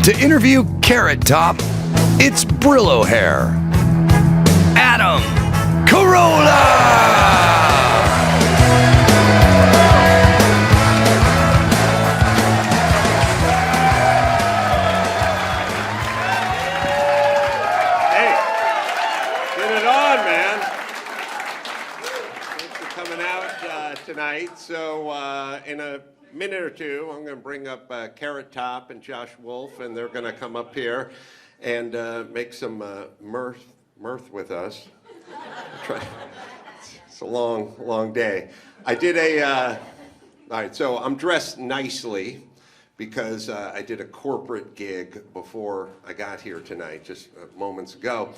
To interview Carrot Top, it's Brillo Hair. Adam Carolla! Tonight, so in a minute or two, I'm going to bring up Carrot Top and Josh Wolf, and they're going to come up here and make some mirth with us. It's a long day. I did all right, so I'm dressed nicely because I did a corporate gig before I got here tonight, just moments ago,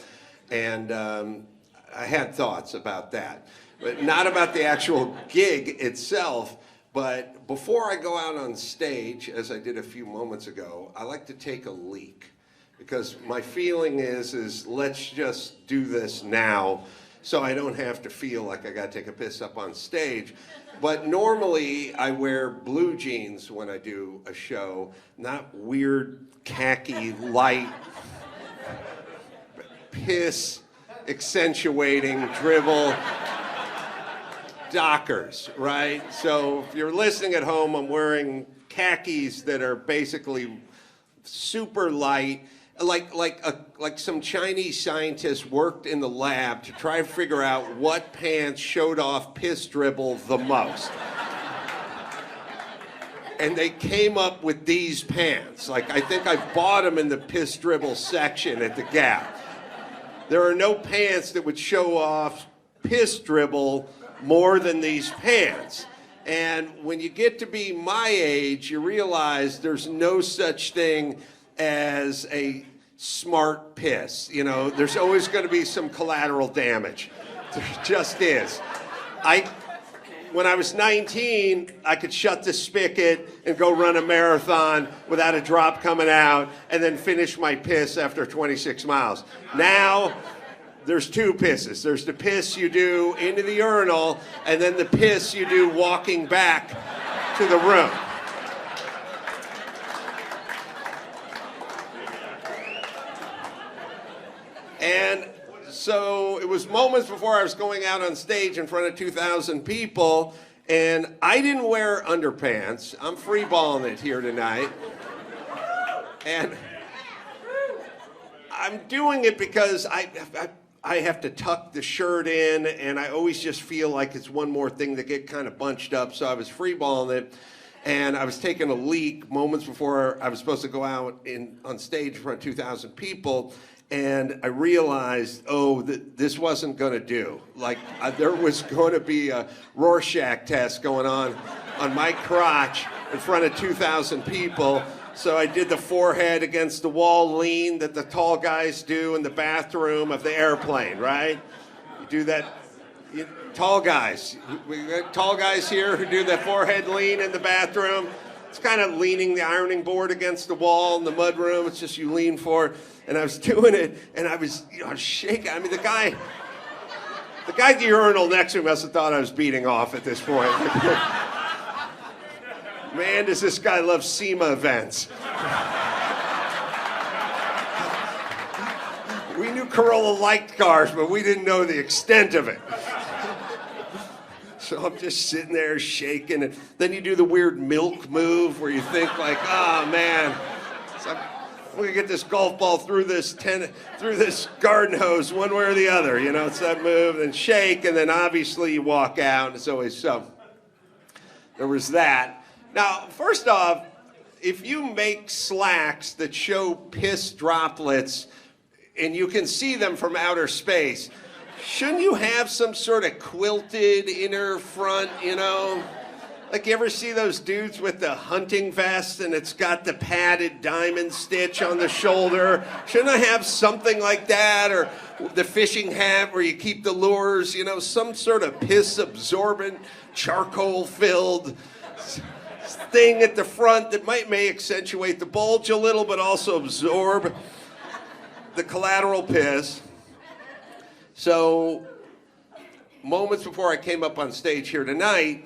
and I had thoughts about that. But not about the actual gig itself, but before I go out on stage, as I did a few moments ago, I like to take a leak. Because my feeling is let's just do this now so I don't have to feel like I gotta take a piss up on stage. But normally I wear blue jeans when I do a show, not weird khaki light piss accentuating dribble Dockers, right? So if you're listening at home, I'm wearing khakis that are basically super light, like some Chinese scientists worked in the lab to try to figure out what pants showed off piss dribble the most. And they came up with these pants. Like, I think I bought them in the piss dribble section at the Gap. There are no pants that would show off piss dribble more than these pants. And when you get to be my age, you realize there's no such thing as a smart piss. You know, there's always going to be some collateral damage. There just is. When I was 19, I could shut the spigot and go run a marathon without a drop coming out and then finish my piss after 26 miles. Now, there's two pisses. There's the piss you do into the urinal, and then the piss you do walking back to the room. And so it was moments before I was going out on stage in front of 2,000 people, and I didn't wear underpants. I'm freeballing it here tonight. And I'm doing it because I have to tuck the shirt in, and I always just feel like it's one more thing to get kind of bunched up, so I was freeballing it, and I was taking a leak moments before I was supposed to go out on stage in front of 2,000 people, and I realized, this wasn't going to do. Like, there was going to be a Rorschach test going on my crotch in front of 2,000 people. So I did the forehead against the wall lean that the tall guys do in the bathroom of the airplane, right? You do that, tall guys. We got tall guys here who do that forehead lean in the bathroom. It's kind of leaning the ironing board against the wall in the mudroom. It's just you lean forward. And I was doing it, and I was shaking. I mean, the guy at the urinal next to me must have thought I was beating off at this point. Man, does this guy love SEMA events. We knew Carolla liked cars, but we didn't know the extent of it. So I'm just sitting there shaking, and then you do the weird milk move where you think like, oh man, so I'm gonna get this golf ball through this garden hose one way or the other, you know, it's that move, and shake, and then obviously you walk out, and it's always so. There was that. Now, first off, if you make slacks that show piss droplets and you can see them from outer space, shouldn't you have some sort of quilted inner front, you know? Like, you ever see those dudes with the hunting vest and it's got the padded diamond stitch on the shoulder? Shouldn't I have something like that? Or the fishing hat where you keep the lures, you know, some sort of piss-absorbent, charcoal-filled thing at the front that may accentuate the bulge a little, but also absorb the collateral piss. So, moments before I came up on stage here tonight,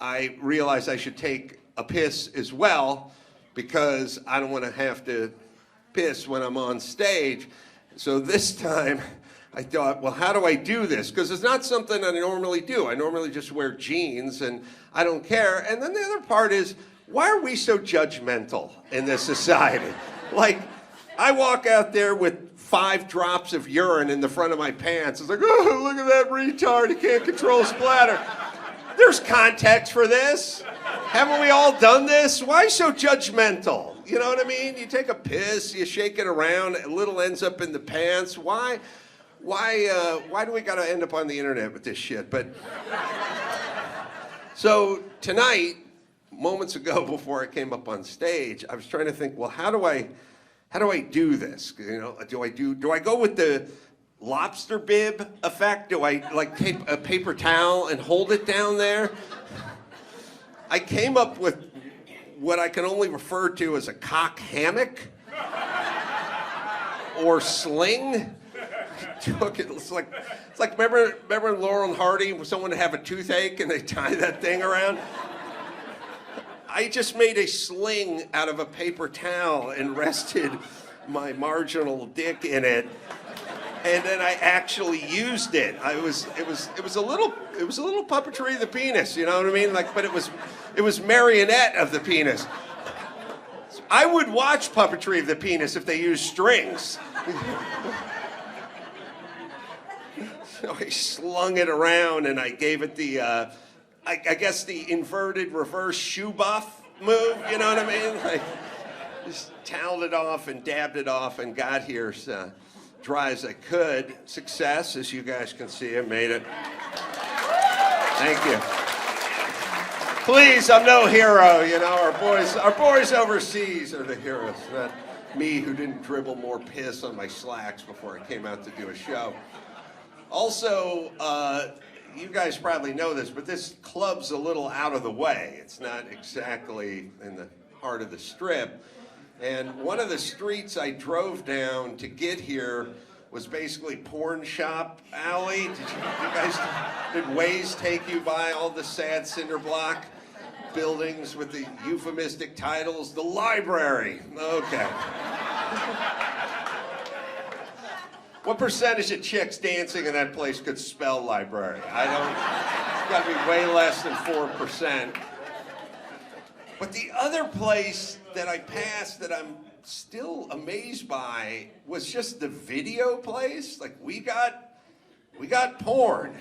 I realized I should take a piss as well, because I don't want to have to piss when I'm on stage. So this time I thought, well, how do I do this? Because it's not something I normally do. I normally just wear jeans and I don't care. And then the other part is, why are we so judgmental in this society? Like, I walk out there with 5 drops of urine in the front of my pants. It's like, oh, look at that retard, he can't control splatter. There's context for this. Haven't we all done this? Why so judgmental? You know what I mean? You take a piss, you shake it around, a little ends up in the pants. Why do we gotta end up on the internet with this shit? But so tonight, moments ago before I came up on stage, I was trying to think, well, how do I do this? You know, do I go with the lobster bib effect? Do I like tape a paper towel and hold it down there? I came up with what I can only refer to as a cock hammock or sling. It's like remember in Laurel and Hardy when someone would have a toothache and they tie that thing around? I just made a sling out of a paper towel and rested my marginal dick in it, and then I actually used it. It was a little puppetry of the penis, you know what I mean? Like, but it was marionette of the penis. I would watch puppetry of the penis if they used strings. So I slung it around and I gave it the, I guess the inverted reverse shoe buff move, you know what I mean? Like, just toweled it off and dabbed it off and got here as dry as I could. Success, as you guys can see, I made it. Thank you. Please, I'm no hero, you know, our boys overseas are the heroes, not me who didn't dribble more piss on my slacks before I came out to do a show. Also, you guys probably know this, but this club's a little out of the way. It's not exactly in the heart of the Strip. And one of the streets I drove down to get here was basically Porn Shop Alley. Did Waze take you by all the sad cinder block buildings with the euphemistic titles? The library. Okay. What percentage of chicks dancing in that place could spell library? It's gotta be way less than 4%. But the other place that I passed that I'm still amazed by was just the video place. Like, we got porn.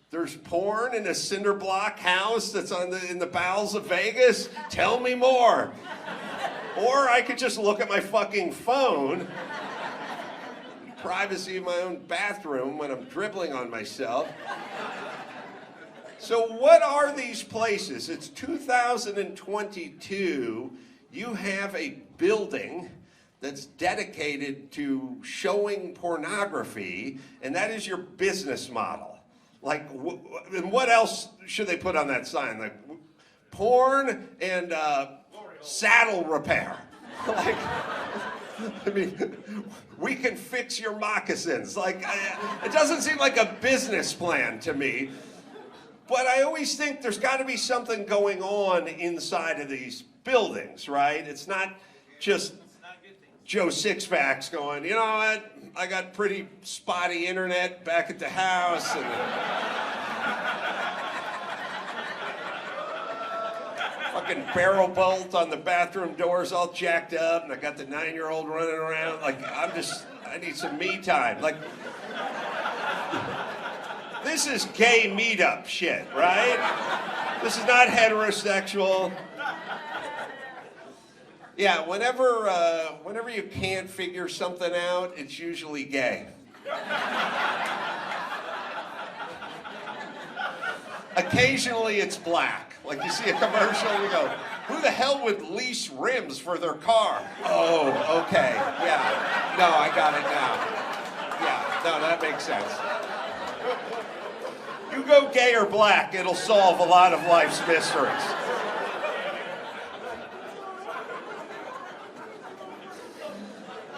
There's porn in a cinder block house that's in the bowels of Vegas? Tell me more. Or I could just look at my fucking phone, privacy of my own bathroom when I'm dribbling on myself. So what are these places? It's 2022. You have a building that's dedicated to showing pornography, and that is your business model. Like, and what else should they put on that sign? Like, porn and saddle repair. Like, I mean, we can fix your moccasins. Like, it doesn't seem like a business plan to me. But I always think there's got to be something going on inside of these buildings, right? It's not just Joe Sixpacks going, you know what? I got pretty spotty internet back at the house, and fucking barrel bolt on the bathroom doors all jacked up, and I got the 9-year-old running around. Like, I need some me time. Like, this is gay meetup shit, right? This is not heterosexual. Yeah, whenever you can't figure something out, it's usually gay. Occasionally it's black. Like, you see a commercial and you go, who the hell would lease rims for their car? Oh, okay, yeah. No, I got it now. Yeah, no, that makes sense. You go gay or black, it'll solve a lot of life's mysteries.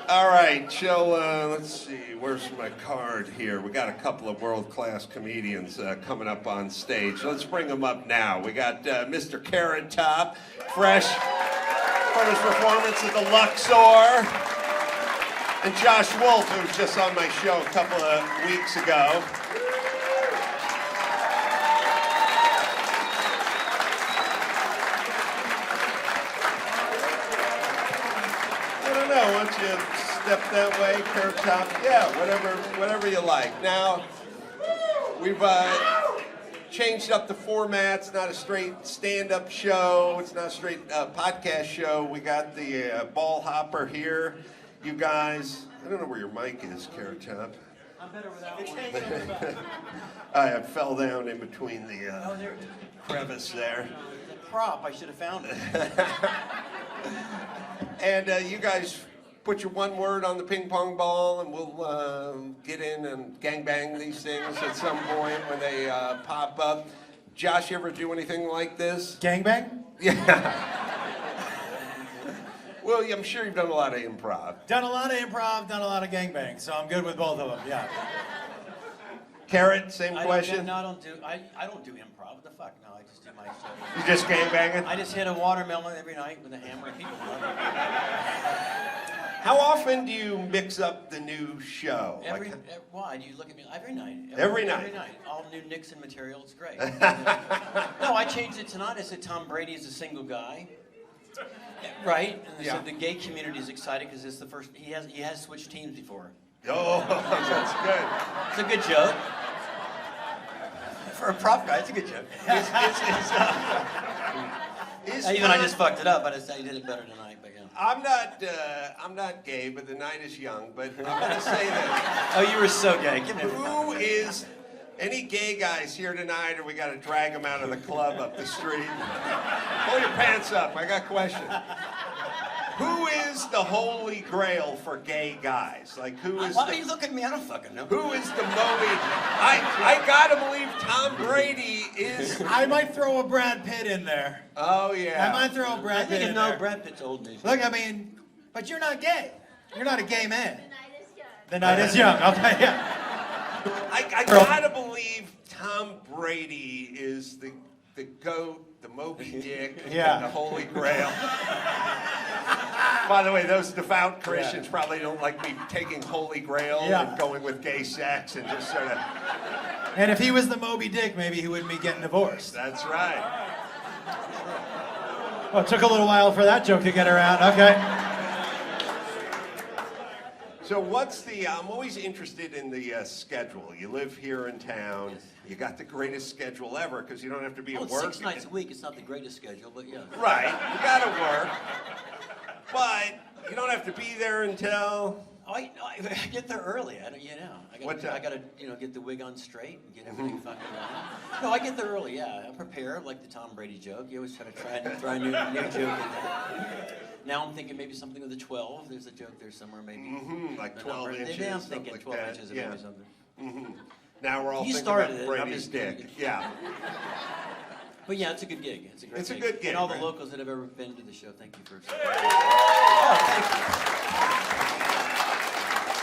All right, let's see, where's my card here? We got a couple of world-class comedians coming up on stage. Let's bring them up now. We got Mr. Carrot Top, fresh from his performance at the Luxor, and Josh Wolf, who was just on my show a couple of weeks ago. Why don't you step that way, Carrot Top? Yeah, whatever you like. Now, we've changed up the format. It's not a straight stand-up show. It's not a straight podcast show. We got the ball hopper here. You guys, I don't know where your mic is, Carrot Top. I'm better without one. I fell down in between the crevice there. The prop, I should have found it. And you guys put your one word on the ping pong ball, and we'll get in and gangbang these things at some point when they pop up. Josh, you ever do anything like this? Gangbang? Yeah. Well, I'm sure you've done a lot of improv. Done a lot of improv, done a lot of gangbang, so I'm good with both of them, yeah. Carrot, same question? I don't do improv. What the fuck? No, I just do my show. You just gangbanging? I just hit a watermelon every night with a hammer and people love it. How often do you mix up the new show? Why do you look at me? Every night. Every night? Every night. All new Nixon material. It's great. No, I changed it tonight. I said Tom Brady is a single guy. Right? And so the gay community is excited because it's the first. He has switched teams before. Oh, that's good. It's a good joke. For a prop guy, it's a good joke. Even I just fucked it up, but I did it better tonight. But yeah. I'm not gay, but the night is young. But I'm gonna say that. Oh, you were so gay. Give me a Who is any gay guys here tonight, or we gotta drag them out of the club up the street? Pull your pants up. I got a question. Who is the holy grail for gay guys? Like, who is? Why do you look at me? I don't fucking know. Who is the Moby? I gotta believe Tom Brady is. I might throw a Brad Pitt in there. Oh yeah. I might throw a Brad Pitt in there. Brad Pitt's old news. Look, I mean, but you're not gay. You're not a gay man. The night is young. Okay, yeah. I gotta believe Tom Brady is the goat, the Moby Dick, and the Holy Grail. By the way, those devout Christians probably don't like me taking Holy Grail and going with gay sex and just sort of. And if he was the Moby Dick, maybe he wouldn't be getting divorced. That's right. Well, it took a little while for that joke to get around. Okay. So what's I'm always interested in the schedule. You live here in town. Yes. You got the greatest schedule ever because you don't have to be at work. 6 nights a week. It's not the greatest schedule, but yeah. Right. You got to work. But you don't have to be there until. I get there early. I gotta get the wig on straight and get everything fucking done. No, I get there early. Yeah, I prepare like the Tom Brady joke. You always try to try a new joke in there. Now I'm thinking maybe something with a 12. There's a joke there somewhere maybe. Mm-hmm, like 12 inches. Yeah, I'm thinking like 12 that. inches or maybe something. Mm-hmm. Now we're all You thinking started about it, Brady's dick. Yeah. But yeah, it's a good gig. It's a great It's a gig. good gig, And all the right? locals that have ever been to the show, thank you for.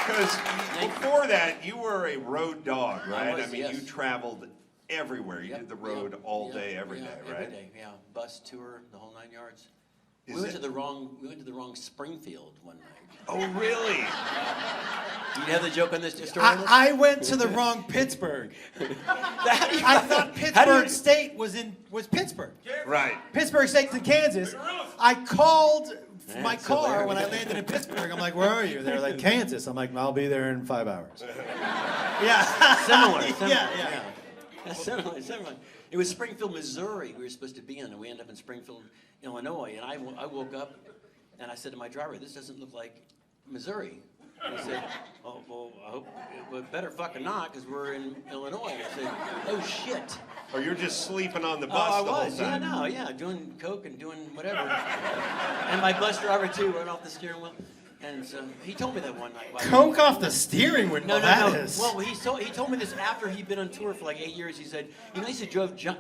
Because before that, you were a road dog, right? I mean, yes. you traveled everywhere. You did the road all day, every day, right? Every day, yeah. Bus tour, the whole 9 yards. We went to the wrong Springfield one night. Oh, really? You have the joke on this story? I went to the wrong Pittsburgh. I thought Pittsburgh State was Pittsburgh. Right. Pittsburgh State's in Kansas. I called my car when I landed in Pittsburgh. I'm like, where are you? They're like, Kansas. I'm like, I'll be there in 5 hours. Yeah. Similar. Yeah. Similar. It was Springfield, Missouri we were supposed to be in, and we ended up in Springfield, Illinois. And I woke up, and I said to my driver, this doesn't look like Missouri. And he said, oh, well, I hope it better fucking not, because we're in Illinois. I said, oh, shit. Or you're just sleeping on the bus the whole time. Yeah, doing coke and doing whatever. And my bus driver, too, running off the steering wheel. And so he told me that one night. Coke off the steering wheel. No. That is. Well, he told me this after he'd been on tour for like 8 years. He said, I used to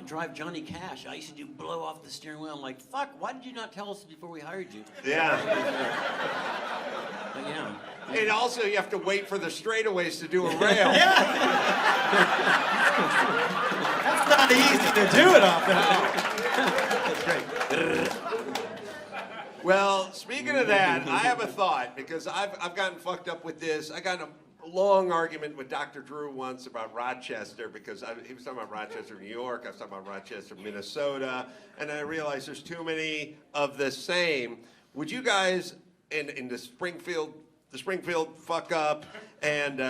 drive Johnny Cash. I used to do blow off the steering wheel. I'm like, fuck, why did you not tell us before we hired you? Yeah. But yeah. And also, you have to wait for the straightaways to do a rail. Yeah. That's not easy to do it off that. That's great. Well, speaking of that, I have a thought because I've gotten fucked up with this. I got in a long argument with Dr. Drew once about Rochester because he was talking about Rochester, New York. I was talking about Rochester, Minnesota, and I realized there's too many of the same. Would you guys in the Springfield fuck up and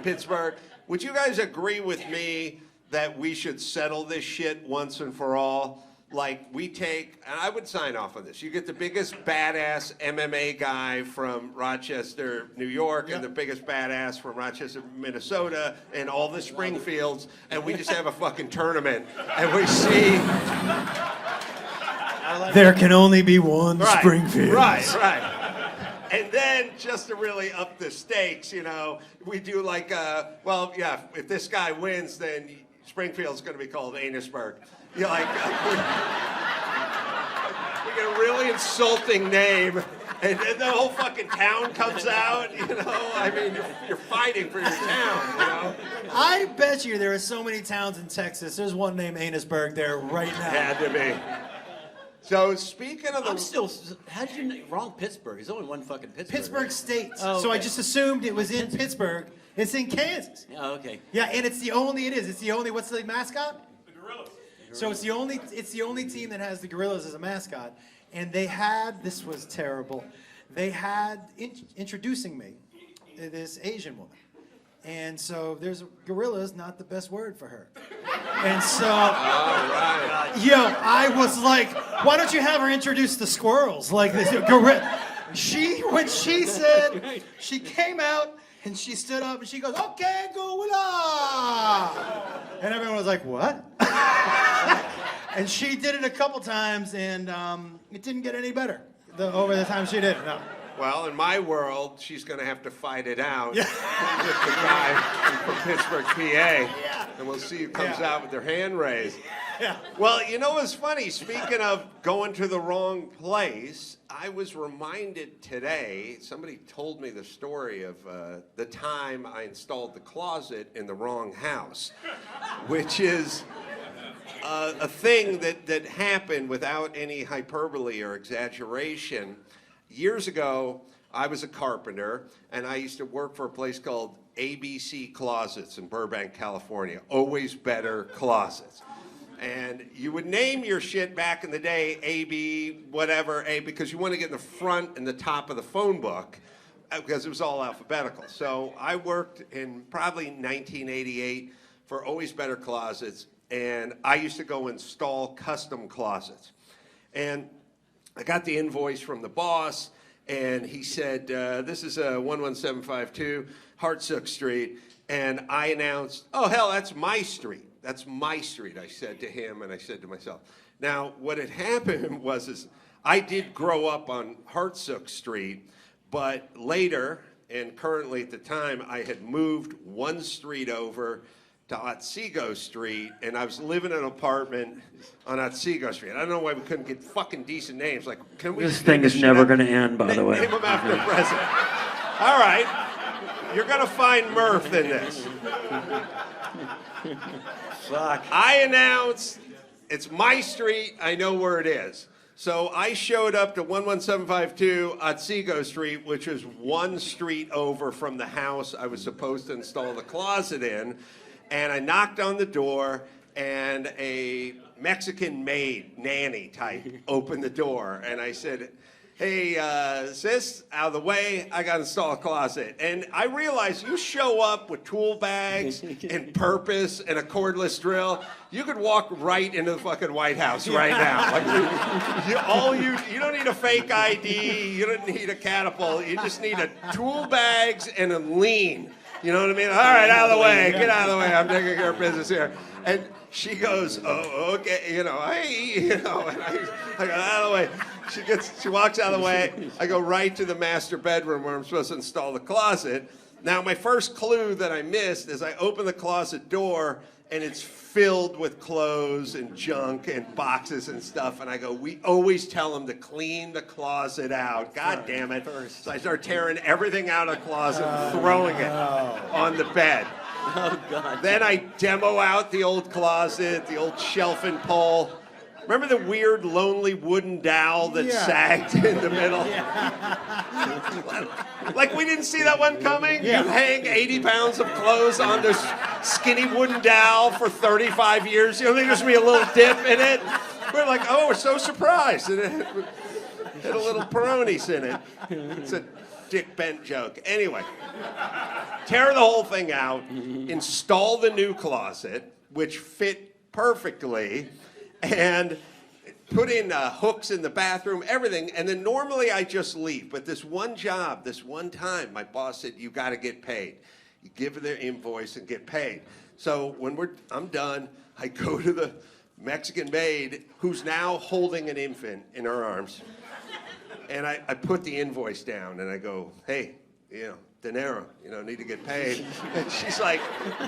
Pittsburgh, would you guys agree with me that we should settle this shit once and for all? Like, we take, and I would sign off on this. You get the biggest badass MMA guy from Rochester, New York, and the biggest badass from Rochester, Minnesota, and all the Springfields, and we just have a fucking tournament, and we see. There can only be one Springfield. Right. And then, just to really up the stakes, we do like, if this guy wins, then Springfield's going to be called Anusburg. We get a really insulting name, and the whole fucking town comes out, I mean, you're fighting for your town, I bet you there are so many towns in Texas. There's one named Anusburg there right now. Had to be. So speaking of how did you know? Wrong Pittsburgh. There's only one fucking Pittsburgh. Pittsburgh State. Oh, okay. So I just assumed it was in Pittsburgh. It's in Kansas. Oh, okay. Yeah, and it's the only, what's the mascot? The Gorillas. So it's the only team that has the Gorillas as a mascot. And they had, this was terrible, they had introducing me, this Asian woman. And so there's gorilla's not the best word for her. And so, I was like, why don't you have her introduce the squirrels? Like this gorilla. When she said, she came out and she stood up and she goes, okay, gorilla. And everyone was like, what? And she did it a couple times and it didn't get any better over the time she did it. No. Well, in my world, she's going to have to fight it out with the guy from Pittsburgh, PA, and we'll see who comes out with their hand raised. Yeah. Well, what's funny? Speaking of going to the wrong place, I was reminded today, somebody told me the story of the time I installed the closet in the wrong house, which is a thing that happened without any hyperbole or exaggeration. Years ago, I was a carpenter, and I used to work for a place called ABC Closets in Burbank, California. Always Better Closets. And you would name your shit back in the day, AB, whatever, A, because you want to get in the front and the top of the phone book, because it was all alphabetical. So I worked in probably 1988 for Always Better Closets, and I used to go install custom closets. And I got the invoice from the boss, and he said, this is 11752 Hartsook Street. And I announced, oh, hell, that's my street. That's my street, I said to him, and I said to myself. Now, what had happened was I did grow up on Hartsook Street, but later, and currently at the time, I had moved one street over to Otsego Street, and I was living in an apartment on Otsego Street. I don't know why we couldn't get fucking decent names. Like, can we? This thing is never going to end, by the way. Name them after the president. All right, you're gonna find Murph in this. Fuck. I announced it's my street. I know where it is. So I showed up to 11752 Otsego Street, which was one street over from the house I was supposed to install the closet in. And I knocked on the door, and a Mexican maid, nanny type, opened the door. And I said, hey, sis, out of the way, I got to install a closet. And I realized you show up with tool bags and purpose and a cordless drill, you could walk right into the fucking White House right now. Like, you don't need a fake ID, you don't need a catapult, you just need a tool bags and a lean. You know what I mean? All right, out of the way. Get out of the way. I'm taking care of business here. And she goes, oh, okay, hey, and I got out of the way. She walks out of the way. I go right to the master bedroom where I'm supposed to install the closet. Now, my first clue that I missed is I open the closet door, and it's filled with clothes and junk and boxes and stuff. And I go, we always tell them to clean the closet out. God damn it. So I start tearing everything out of the closet and throwing it on the bed. Oh, God. Then I demo out the old closet, the old shelf and pole. Remember the weird, lonely wooden dowel that sagged in the middle? Like we didn't see that one coming? You hang 80 pounds of clothes on this skinny wooden dowel for 35 years. You don't think there's going to be a little dip in it? We're like, oh, we're so surprised. And it had a little Peronis in it. It's a Dick Bent joke. Anyway, tear the whole thing out, install the new closet, which fit perfectly, and put in hooks in the bathroom, everything, and then normally I just leave. But this one job, this one time, my boss said, you got to get paid. You give her their invoice and get paid. So when I'm done, I go to the Mexican maid, who's now holding an infant in her arms, and I put the invoice down, and I go, hey, dinero, need to get paid. And she's like,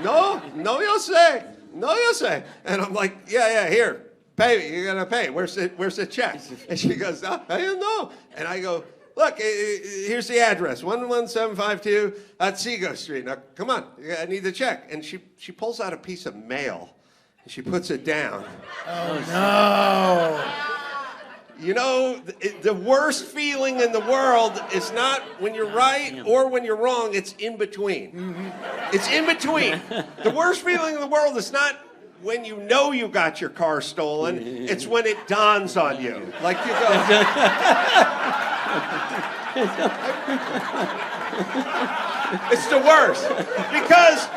no yo sé, no yo sé. And I'm like, yeah, here. Pay me, you gotta pay. Where's the check? And she goes, I don't know. And I go, look, here's the address, 11752 Otsego Street. Now, come on, I need the check. And she pulls out a piece of mail, and she puts it down. Oh, no. The worst feeling in the world is not when you're right or when you're wrong, it's in between. Mm-hmm. It's in between. The worst feeling in the world is not when you know you got your car stolen, it's when it dawns on you. Like you go... It's the worst. Because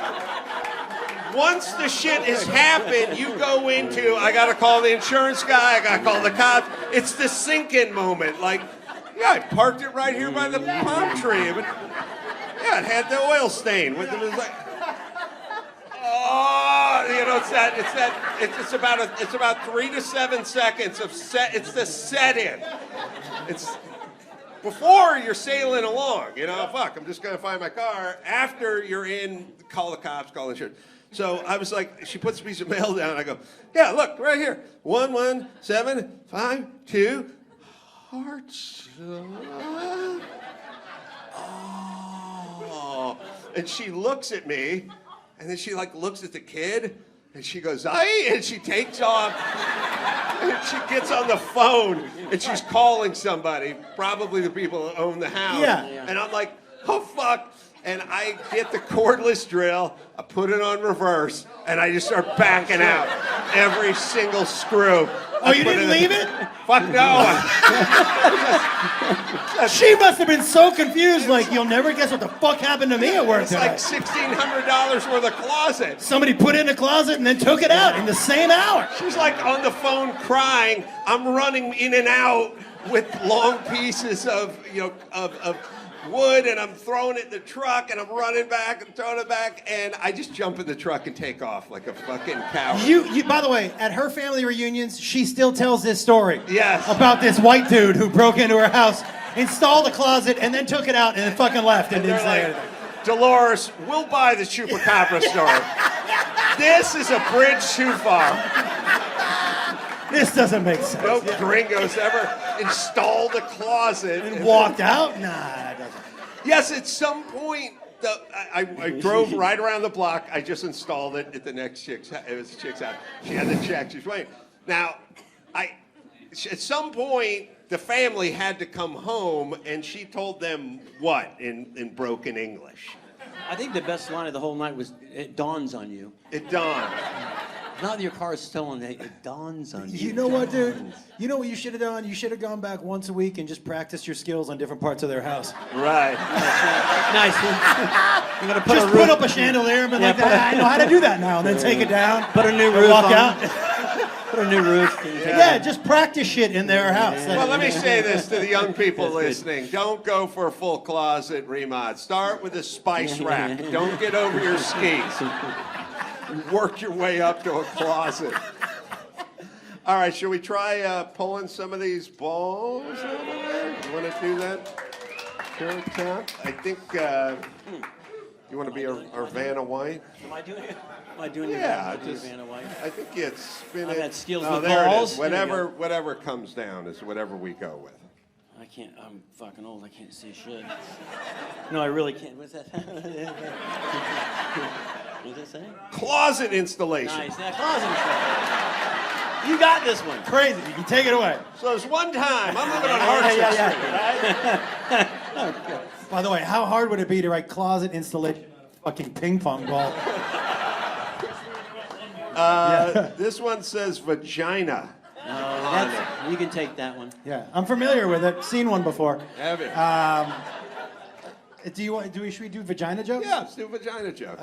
once the shit has happened, you go into, I gotta call the insurance guy, I gotta call the cops. It's the sink-in moment. Like, I parked it right here by the palm tree. But, it had the oil stain. It was like... it's about 3 to 7 seconds of it's the set-in. It's before you're sailing along, fuck, I'm just gonna find my car. After you're in, call the cops, call the insurance. So I was like, she puts a piece of mail down, I go, yeah, look, right here, 11752 hearts. Oh, and she looks at me. And then she looks at the kid, and she goes, aye, and she takes off, and she gets on the phone, and she's calling somebody, probably the people who own the house. Yeah. And I'm like, oh, fuck. And I get the cordless drill, I put it on reverse, and I just start backing out every single screw. Oh, you didn't leave it? Fuck no. She must have been so confused, like, you'll never guess what the fuck happened to me at work It's today. like $1,600 worth of closet. Somebody put it in a closet and then took it out in the same hour. She's like on the phone crying. I'm running in and out with long pieces of wood, and I'm throwing it in the truck, and I'm running back and throwing it back, and I just jump in the truck and take off like a fucking coward. You by the way, at her family reunions, she still tells this story. Yes. About this white dude who broke into her house, installed a closet, and then took it out and then fucking left and didn't say anything. Dolores, we'll buy the Chupacabra story. This is a bridge too far. This doesn't make sense. No gringos ever installed a closet And walked out? Nah, it doesn't. Yes, at some point, I drove right around the block. I just installed it at the next chick's house. It was the chick's house. She had the check. She was waiting. Now, at some point, the family had to come home, and she told them what in broken English? I think the best line of the whole night was, it dawns on you. It dawned. Now that your car is stolen, it dawns on you. You know what, dude? You know what you should have done? You should have gone back once a week and just practiced your skills on different parts of their house. Right. Nice. You're gonna Just put up a chandelier and be like, I know how to do that now, and then take it down. Put a new and roof walk on. out. Put a new roof. Yeah, just practice shit in their house. Well, let me say this to the young people listening. Don't go for a full closet remod. Start with a spice rack. Don't get over your skis. Work your way up to a closet. All right, should we try pulling some of these balls over there? You want to do that? Carrot Top? I think you want to be our Vanna White? Am I doing it? Am I doing Yeah, your just, Vanna White? I think it's spin I've it. had skills Oh, with there balls. it is. There you go. Whatever comes down is whatever we go with. I can't. I'm fucking old. I can't see shit. No, I really can't. What's that? What's that say? Closet installation. Nice. Now, closet installation. You got this one. Crazy. You can take it away. So there's one time, I'm living on Hartford Street, right? By the way, how hard would it be to write closet installation on a fucking ping pong ball? This one says vagina. You can take that one. Yeah, I'm familiar with it. Seen one before. Have it. Should we do vagina jokes? Yeah, let's do vagina jokes.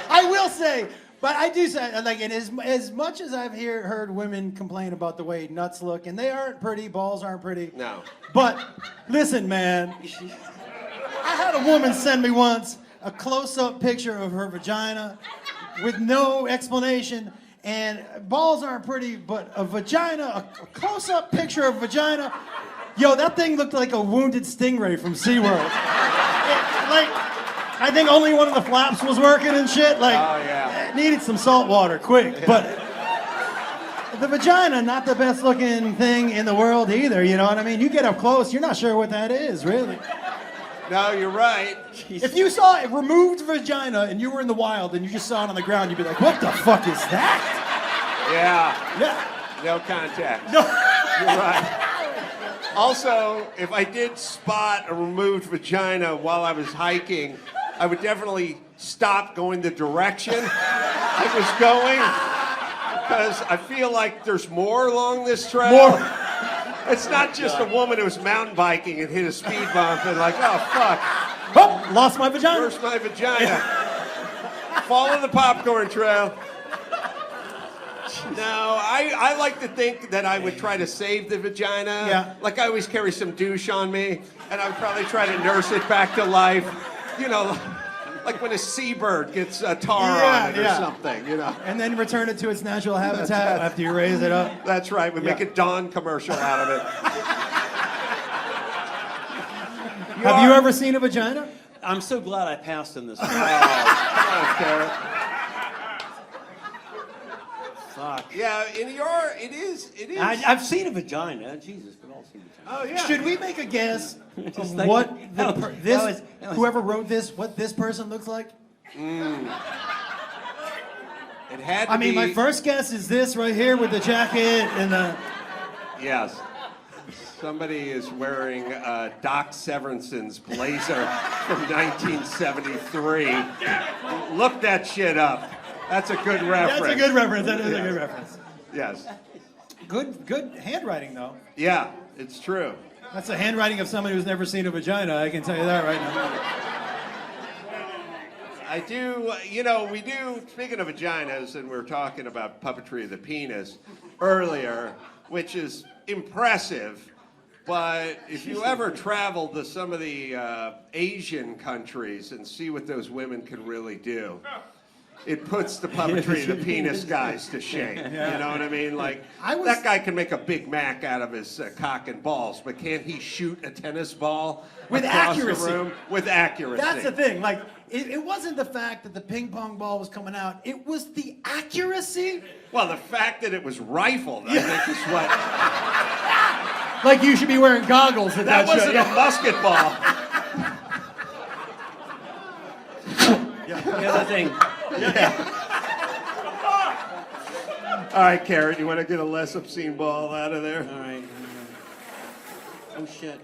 I will say, but I do say, like, and as much as I've heard women complain about the way nuts look, and they aren't pretty, balls aren't pretty. No. But listen, man, I had a woman send me once a close-up picture of her vagina with no explanation. And balls aren't pretty, but a vagina, a close-up picture of vagina. Yo, that thing looked like a wounded stingray from SeaWorld. I think only one of the flaps was working and shit. Like, Oh, yeah. it needed some salt water, quick. But the vagina, not the best looking thing in the world either, you know what I mean? You get up close, you're not sure what that is, really. No, you're right. If you saw a removed vagina and you were in the wild and you just saw it on the ground, you'd be like, what the fuck is that? Yeah, Yeah. no contact. No. You're right. Also, if I did spot a removed vagina while I was hiking, I would definitely stop going the direction I was going because I feel like there's more along this trail. More. It's not just a woman who was mountain biking and hit a speed bump and like, oh, fuck, Oh, lost my vagina. where's my vagina? Follow the popcorn trail. No, I like to think that I would try to save the vagina. Yeah. Like I always carry some douche on me, and I would probably try to nurse it back to life. You know, like when a seabird gets a tar on it or something, you know. And then return it to its natural habitat after you raise it up. That's right, we make a Dawn commercial out of it. Have you ever seen a vagina? I'm so glad I passed in this one. Come on, Carrot. Fuck. Yeah, it is. I've seen a vagina. Jesus, we've all seen a vagina. Oh, yeah. Should we make a guess Just of like- what that was- whoever wrote this, what this person looks like? It had to I mean, be, my first guess is this right here with the jacket and the. Yes. Somebody is wearing Doc Severson's blazer from 1973. Look that shit up. That's a good reference. That's a good reference. That is a good reference. Yes. Good handwriting though. Yeah, it's true. That's the handwriting of somebody who's never seen a vagina. I can tell you that right now. I do, we do, speaking of vaginas, and we were talking about puppetry of the penis earlier, which is impressive, but if you ever travel to some of the Asian countries and see what those women can really do, it puts the puppetry of the penis guys to shame. You know what I mean? Like, that guy can make a Big Mac out of his cock and balls, but can't he shoot a tennis ball With across accuracy. the room? With accuracy. That's the thing. Like, it wasn't the fact that the ping pong ball was coming out. It was the accuracy. Well, the fact that it was rifled, I think, is what. Like you should be wearing goggles at That that wasn't show. a musket ball. The other thing. All right, Carrot, you want to get a less obscene ball out of there? All right. Oh shit.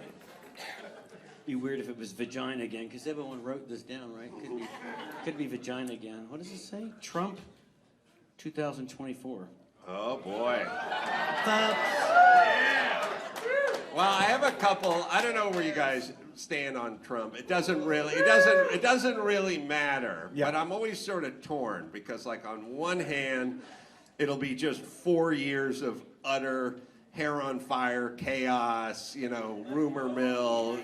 Be weird if it was vagina again, because everyone wrote this down, right? Could be vagina again. What does it say? Trump, 2024. Oh boy. Well, I have a couple. I don't know where you guys stand on Trump. It doesn't really matter. Yeah. But I'm always sort of torn because, like, on one hand, it'll be just 4 years of utter hair on fire chaos, rumor mill,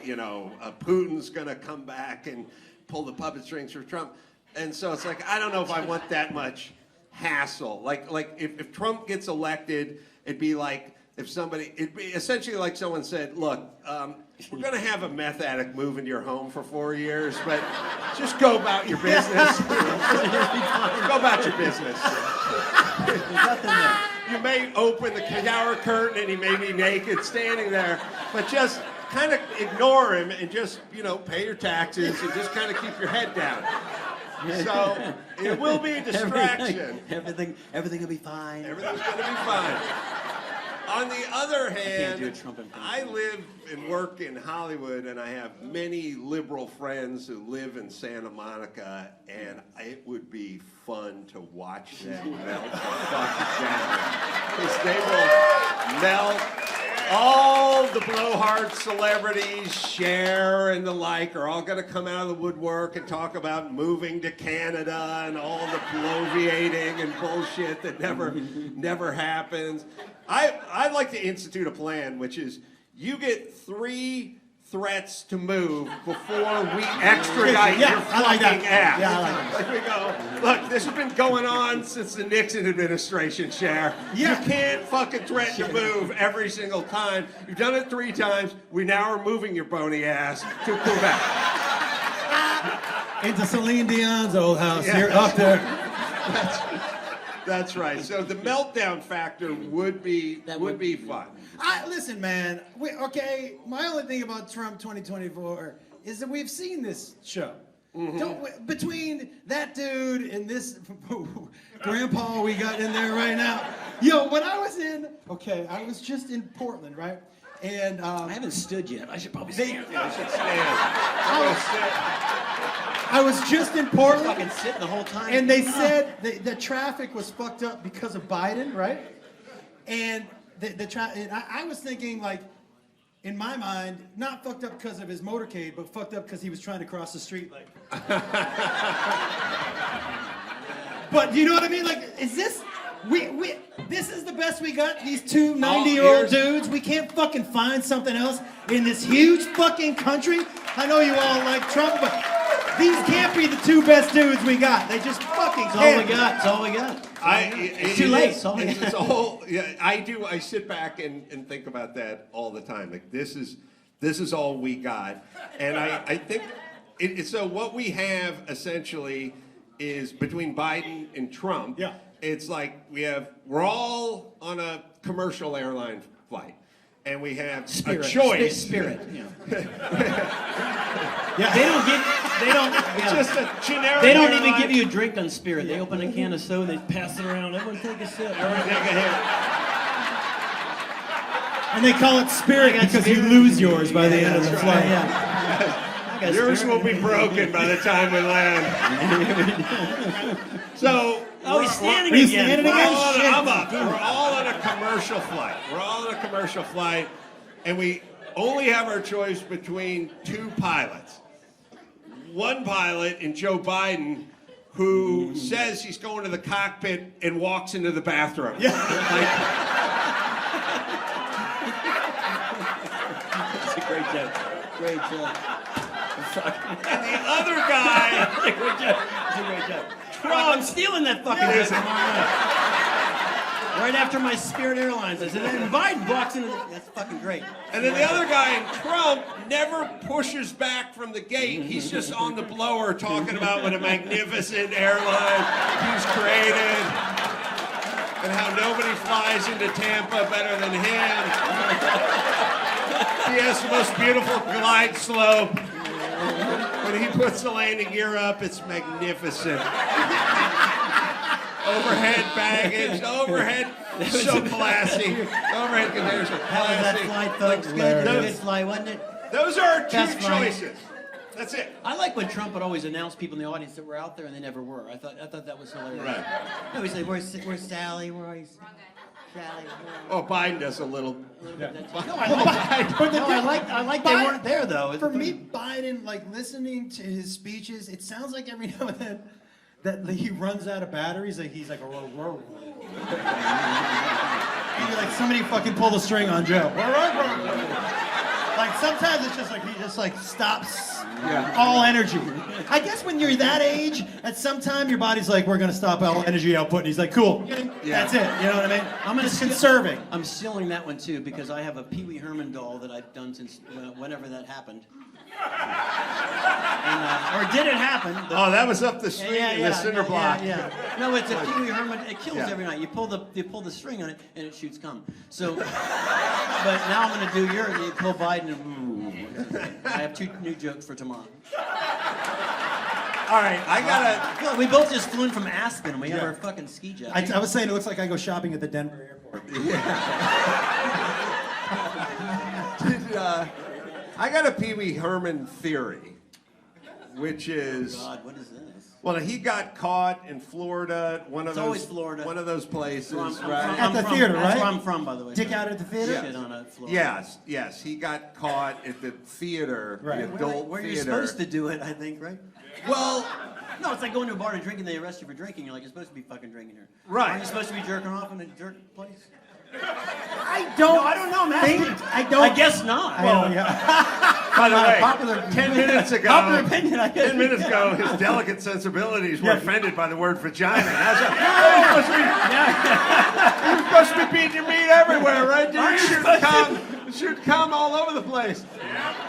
Putin's gonna come back and pull the puppet strings for Trump. And so it's like, I don't know if I want that much hassle. Like if Trump gets elected, it'd be like it'd be essentially like someone said, look, we're going to have a meth addict move into your home for 4 years, but just go about your business. Go about your business. There's nothing there. You may open the shower curtain and he may be naked standing there, but just kind of ignore him and just, pay your taxes and just kind of keep your head down. So it will be a distraction. Everything will be fine. Everything's going to be fine. On the other do a hand, Trump impression. I live and work in Hollywood, and I have many liberal friends who live in Santa Monica, and it would be fun to watch them melt the fuck down. Because they will melt. All the blowhard celebrities, Cher and the like, are all going to come out of the woodwork and talk about moving to Canada and all the bloviating and bullshit that never happens. I'd like to institute a plan, which is you get 3 threats to move before we extradite your fucking ass. Yeah, I like that. Like we go, look, this has been going on since the Nixon administration, Cher. Yeah. You can't fucking threaten to move every single time. You've done it 3 times. We now are moving your bony ass to Quebec. Into Celine Dion's old house. Yeah. You're up there. That's right. So the meltdown factor would be fun. Listen, man. My only thing about Trump 2024 is that we've seen this show. Between that dude and this grandpa we got in there right now. When I was just in Portland, right? And I haven't stood yet. I should probably stand. I was just in Portland. Fucking sitting the whole time. And they said the traffic was fucked up because of Biden, right? And I was thinking, like, in my mind, not fucked up because of his motorcade, but fucked up because he was trying to cross the street, like. But you know what I mean? Like, is this? This is the best we got? These 2 90-year-old dudes? We can't fucking find something else in this huge fucking country? I know you all like Trump, but these can't be the 2 best dudes we got. They just fucking can't. It's all we got. It's too late. It's a whole. Yeah, I do. I sit back and think about that all the time. Like this is all we got, and I think so. What we have essentially is between Biden and Trump. Yeah. It's like we're all on a commercial airline flight, and we have a choice. Spirit. Yeah. They don't. It's just a generic. They don't even airline. give you a drink on Spirit. They open a can of soda, they pass it around. Everyone take a sip. Everyone take a hit. And they call it Spirit because you lose yours by the end of the flight. Yeah. Yours will be broken by the time we land. So. Oh, he's standing Are you again. standing again? I'm up. We're all on a commercial flight. And we only have our choice between 2 pilots. One pilot in Joe Biden who says he's going to the cockpit and walks into the bathroom. Yeah. That's a great joke. Great joke. And the other guy, It's a great joke. I'm stealing that fucking Yeah. thing tomorrow night. Right after my Spirit Airlines. I said, and Biden walks into that's fucking great. and then the other guy in Trump never pushes back from the gate. He's just on the blower talking about what a magnificent airline he's created and how nobody flies into Tampa better than him. He has the most beautiful glide slope. When he puts the landing gear up, it's magnificent. Overhead baggage, so classy. Overhead containers are How was that classy. flight, folks? Good. Good flight, wasn't it? Those are our 2 Best flight. choices. That's it. I like when Trump would always announce people in the audience that were out there and they never were. I thought that was hilarious. Right. No, he'd say, where's Sally? Where's Sally? Oh, Biden does a little. No, I like they weren't there though. For me, Biden, like listening to his speeches, it sounds like every now and then that he runs out of batteries. Like he's like a row. Maybe like somebody fucking pull the string on Joe. Like sometimes it's just like he just like stops all energy. I guess when you're that age, at some time your body's like, we're gonna stop all energy output, and he's like, cool, that's it. You know what I mean? I'm gonna just conserving. I'm stealing that one too because I have a Pee Wee Herman doll that I've done since whenever that happened. And, or did it happen? Oh, that was up the street in the cinder block. Yeah. No, it's a Pee Wee Herman. It kills every night. You pull the string on it and it shoots cum. So, but now I'm gonna do yours. You pull Biden. I have 2 new jokes for tomorrow. All right, I gotta. Look, we both just flew in from Aspen and we have our fucking ski jacket. I was saying it looks like I go shopping at the Denver airport. I got a Pee Wee Herman theory, which is. God, what is this? Well, he got caught in Florida, one of those places, right? At the theater, right? That's where I'm from, by the way. Dick out at the theater? Shit on a floor. Yes, he got caught at the theater, the adult where theater. you're supposed to do it, I think, right? Well, no, it's like going to a bar to drink and they arrest you for drinking. You're like, you're supposed to be fucking drinking here. Right. Aren't you supposed to be jerking off in a jerk place? I don't know, man. I guess not. By the way, 10 minutes ago, Popular opinion, I guess. 10 minutes ago, his delicate sensibilities were offended by the word vagina. You're supposed to be beating your meat everywhere, right? Dude, shoot cum all over the place.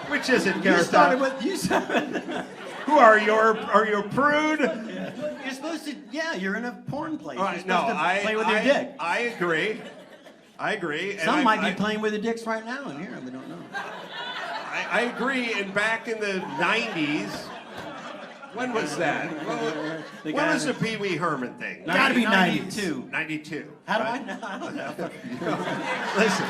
Which is it, Carolla? You started. Who are you? Are you a prude? You're supposed to. Yeah, you're in a porn place. All You're right, supposed to play with your dick. I agree. And Some might be playing with their dicks right now in here. We don't know. I agree. And back in the 90s, when was that? When was the Pee Wee Herman thing? Gotta be 92. 92. How do I know? I don't know. Listen,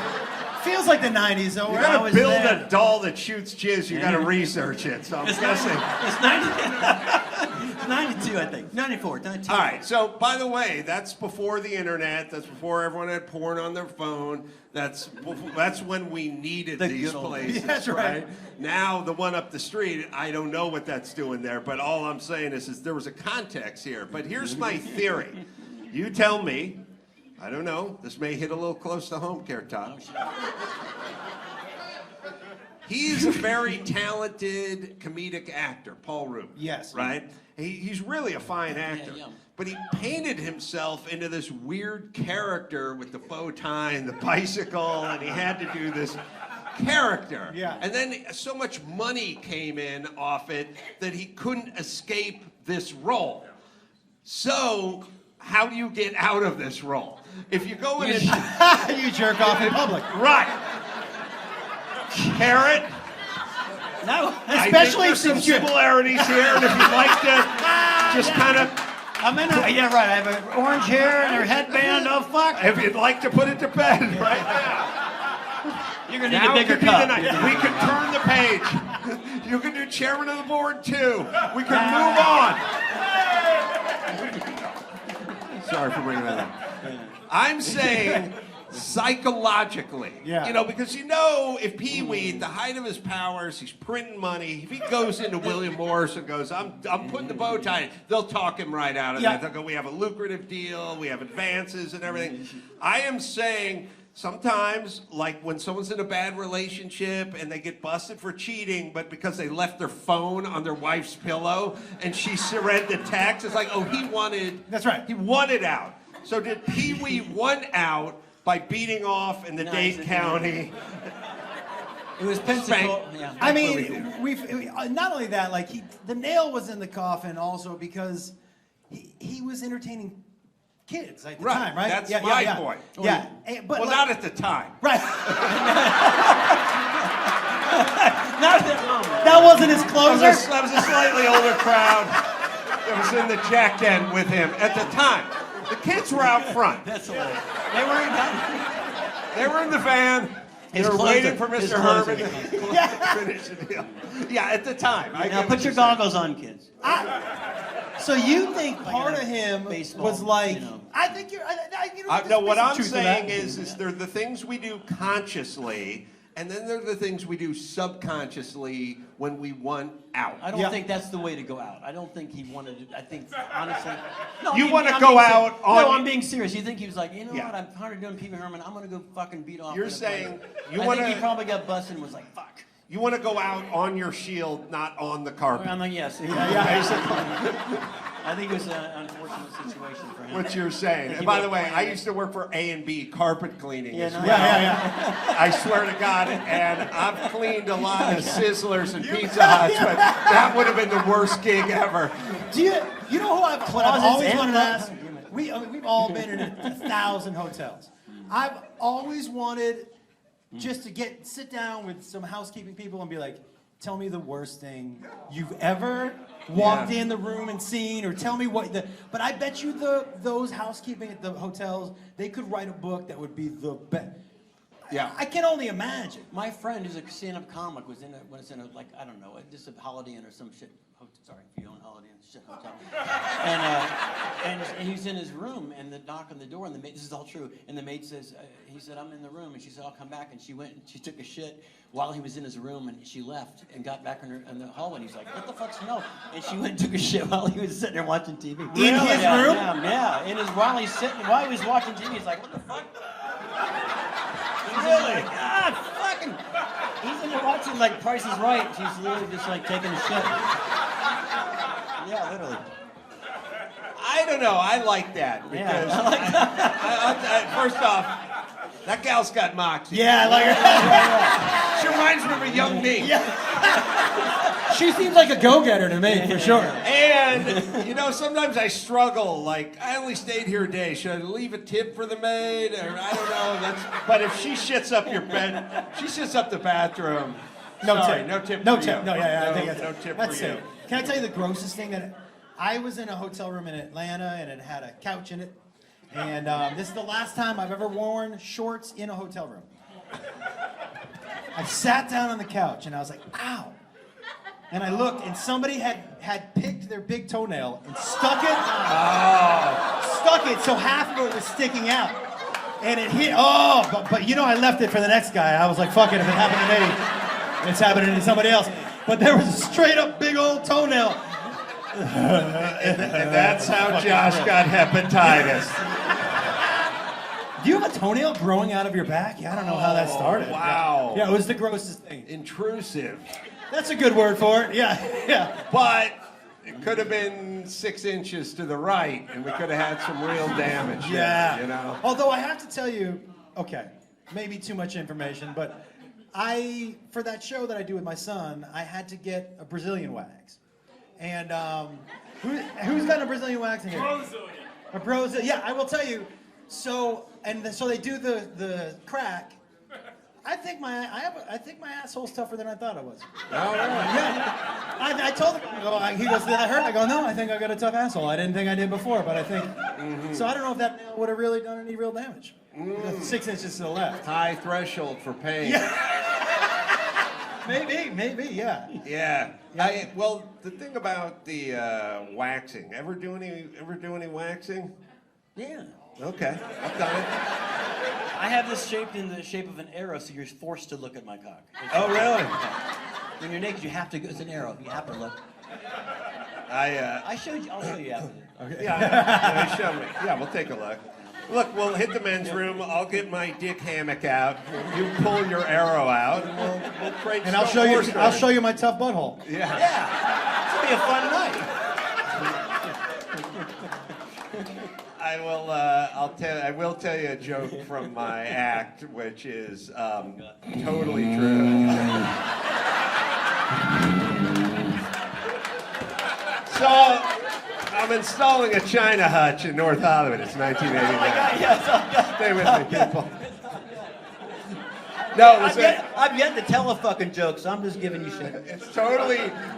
Feels like the 90s, though. you gotta build a doll that shoots jizz, you gotta research it. So I'm guessing. It's 90, it's 92, I think. 94, 92. All right, so by the way, that's before the internet. That's before everyone had porn on their phone. That's when we needed these places. Yeah, that's right. Now, the one up the street, I don't know what that's doing there, but all I'm saying is there was a context here. But here's my theory. You tell me. I don't know. This may hit a little close to home, Carolla. He's a very talented comedic actor, Paul Reubens. Yes. Right? He's really a fine actor. Yeah. But he painted himself into this weird character with the bow tie and the bicycle, and he had to do this character. Yeah. And then so much money came in off it that he couldn't escape this role. So, how do you get out of this role? If you go in and... You jerk off in public. Right. Carrot. No, I especially think there's some since you're... similarities here, and if you'd like to just kind of... Yeah, right. I have an orange hair and a headband. Oh, fuck. If you'd like to put it to bed right now. You're going to need Now a bigger could be the cup. night. We could turn the page. You can do chairman of the board, too. We could move on. Sorry for bringing that up. I'm saying psychologically, because if Pee Wee, at the height of his powers, he's printing money. If he goes into William Morris and goes, I'm putting the bow tie, they'll talk him right out of that. They'll go, we have a lucrative deal, we have advances and everything. I am saying sometimes, like when someone's in a bad relationship and they get busted for cheating, but because they left their phone on their wife's pillow and she read the text, it's like, oh, he wanted. That's right. He wanted out. So did Pee Wee want out by beating off in the Dade County? It was Pensacola. Yeah. I mean, not only that, like the nail was in the coffin also because he was entertaining kids at the time, right? That's my point. Yeah, but well, not at the time. Right. Not that moment. That wasn't his closer. That was a slightly older crowd that was in the jack den with him at the time. The kids were out front. That's hilarious. They weren't done. They were in the van. They were waiting for Mr. Herman to finish the deal. Yeah, at the time. Now put your goggles on, kids. So you think part of him was like? I think you're. No, what I'm saying is there are the things we do consciously, and then there are the things we do subconsciously when we want out. I don't think that's the way to go out. I don't think he wanted to. I think, honestly... No, you want to go out on... No, I'm being serious. You think he was like, you know what, I'm tired of doing Pee Wee Herman. I'm going to go fucking beat off. You're saying... I think he probably got busted and was like, fuck. You want to go out on your shield, not on the carpet. I'm like, yes. I think it was an unfortunate situation for him. What you're saying. And by the way, I used to work for A&B carpet cleaning as well. Yeah. I swear to God, and I've cleaned a lot of Sizzlers and Pizza Huts, but that would have been the worst gig ever. Do you know who I've always wanted to ask? We've all been in 1,000 hotels. I've always wanted just to sit down with some housekeeping people and be like, tell me the worst thing you've ever walked in the room and seen, or tell me but I bet you those housekeeping at the hotels, they could write a book that would be the best. Yeah. I can only imagine. My friend, who's a stand-up comic, was in a I don't know, just a Holiday Inn or some shit. Sorry, if you own Holiday Inn, shit hotel. And he's in his room, and the knock on the door, and the maid, this is all true, and the maid says, he said, I'm in the room, and she said, I'll come back, and she went and she took a shit while he was in his room, and she left and got back in the hallway, and he's like, what the fuck's no? And she went and took a shit while he was sitting there watching TV. In his room? Yeah. While he was watching TV, he's like, what the fuck? Really? God, fucking. He's in there watching like Price is Right. She's literally just like taking a shit. Yeah, literally. I don't know. I like that because first off, that gal's got moxie. Yeah, I like her. She reminds me of a young me. She seems like a go-getter to me, for sure. And, sometimes I struggle. Like, I only stayed here a day. Should I leave a tip for the maid? Or I don't know. But if she shits up your bed, she shits up the bathroom. No Sorry, tip. no tip No for tip. you. No, yeah, I think no tip that's for you. it. Can I tell you the grossest thing that I was in a hotel room in Atlanta, and it had a couch in it. And this is the last time I've ever worn shorts in a hotel room. I sat down on the couch, and I was like, ow. And I looked, and somebody had picked their big toenail and stuck it so half of it was sticking out. And it hit, but I left it for the next guy. I was like, fuck it, if it happened to me, it's happening to somebody else. But there was a straight up big old toenail. And that's how Josh got hepatitis. Do you have a toenail growing out of your back? Yeah, I don't know how that started. Wow. Yeah, it was the grossest thing. Intrusive. That's a good word for it. Yeah. But it could have been 6 inches to the right, and we could have had some real damage. Yeah. Although I have to tell you, okay, maybe too much information, but for that show that I do with my son, I had to get a Brazilian wax. And who's gotten a Brazilian wax in here? A Brazilian. Yeah, I will tell you. So they do the crack. I think my asshole's tougher than I thought it was. All right. Yeah. I told him. He goes, "Did I hurt?" I go, "No, I think I got a tough asshole. I didn't think I did before, but I think." So I don't know if that nail would have really done any real damage. 6 inches to the left. High threshold for pain. Yeah. Maybe, yeah. Yeah. Well, the thing about the waxing. Ever do any waxing? Yeah. Okay, I've done it. I have this shaped in the shape of an arrow, so you're forced to look at my cock. Oh, really? When you're naked, you have to. It's an arrow. You have to look. I showed you. I'll show you after. Okay. Yeah, show me. Yeah, we'll take a look. Look, we'll hit the men's room. I'll get my dick hammock out. You pull your arrow out, and we'll trade. And I'll show you my tough butthole. Yeah. It's gonna be a fun night. I will tell you a joke from my act, which is totally true. So, I'm installing a China hutch in North Hollywood. It's 1989. Oh my God, yes, Stay with me, people. No, I've yet to tell a fucking joke, so I'm just giving you shit.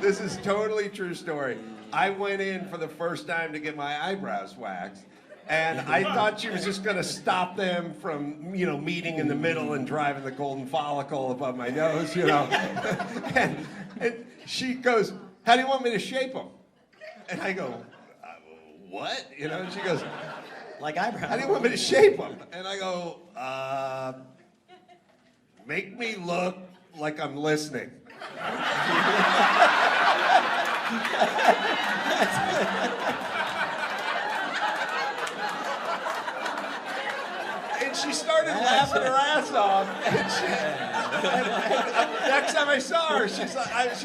This is totally true story. I went in for the first time to get my eyebrows waxed. And I thought she was just going to stop them from, meeting in the middle and driving the golden follicle above my nose, and she goes, "How do you want me to shape them?" And I go, "What?" And she goes, Like eyebrows. "How do you want me to shape them?" And I go, "Make me look like I'm listening." And she started laughing her ass off. And next time I I saw her, she's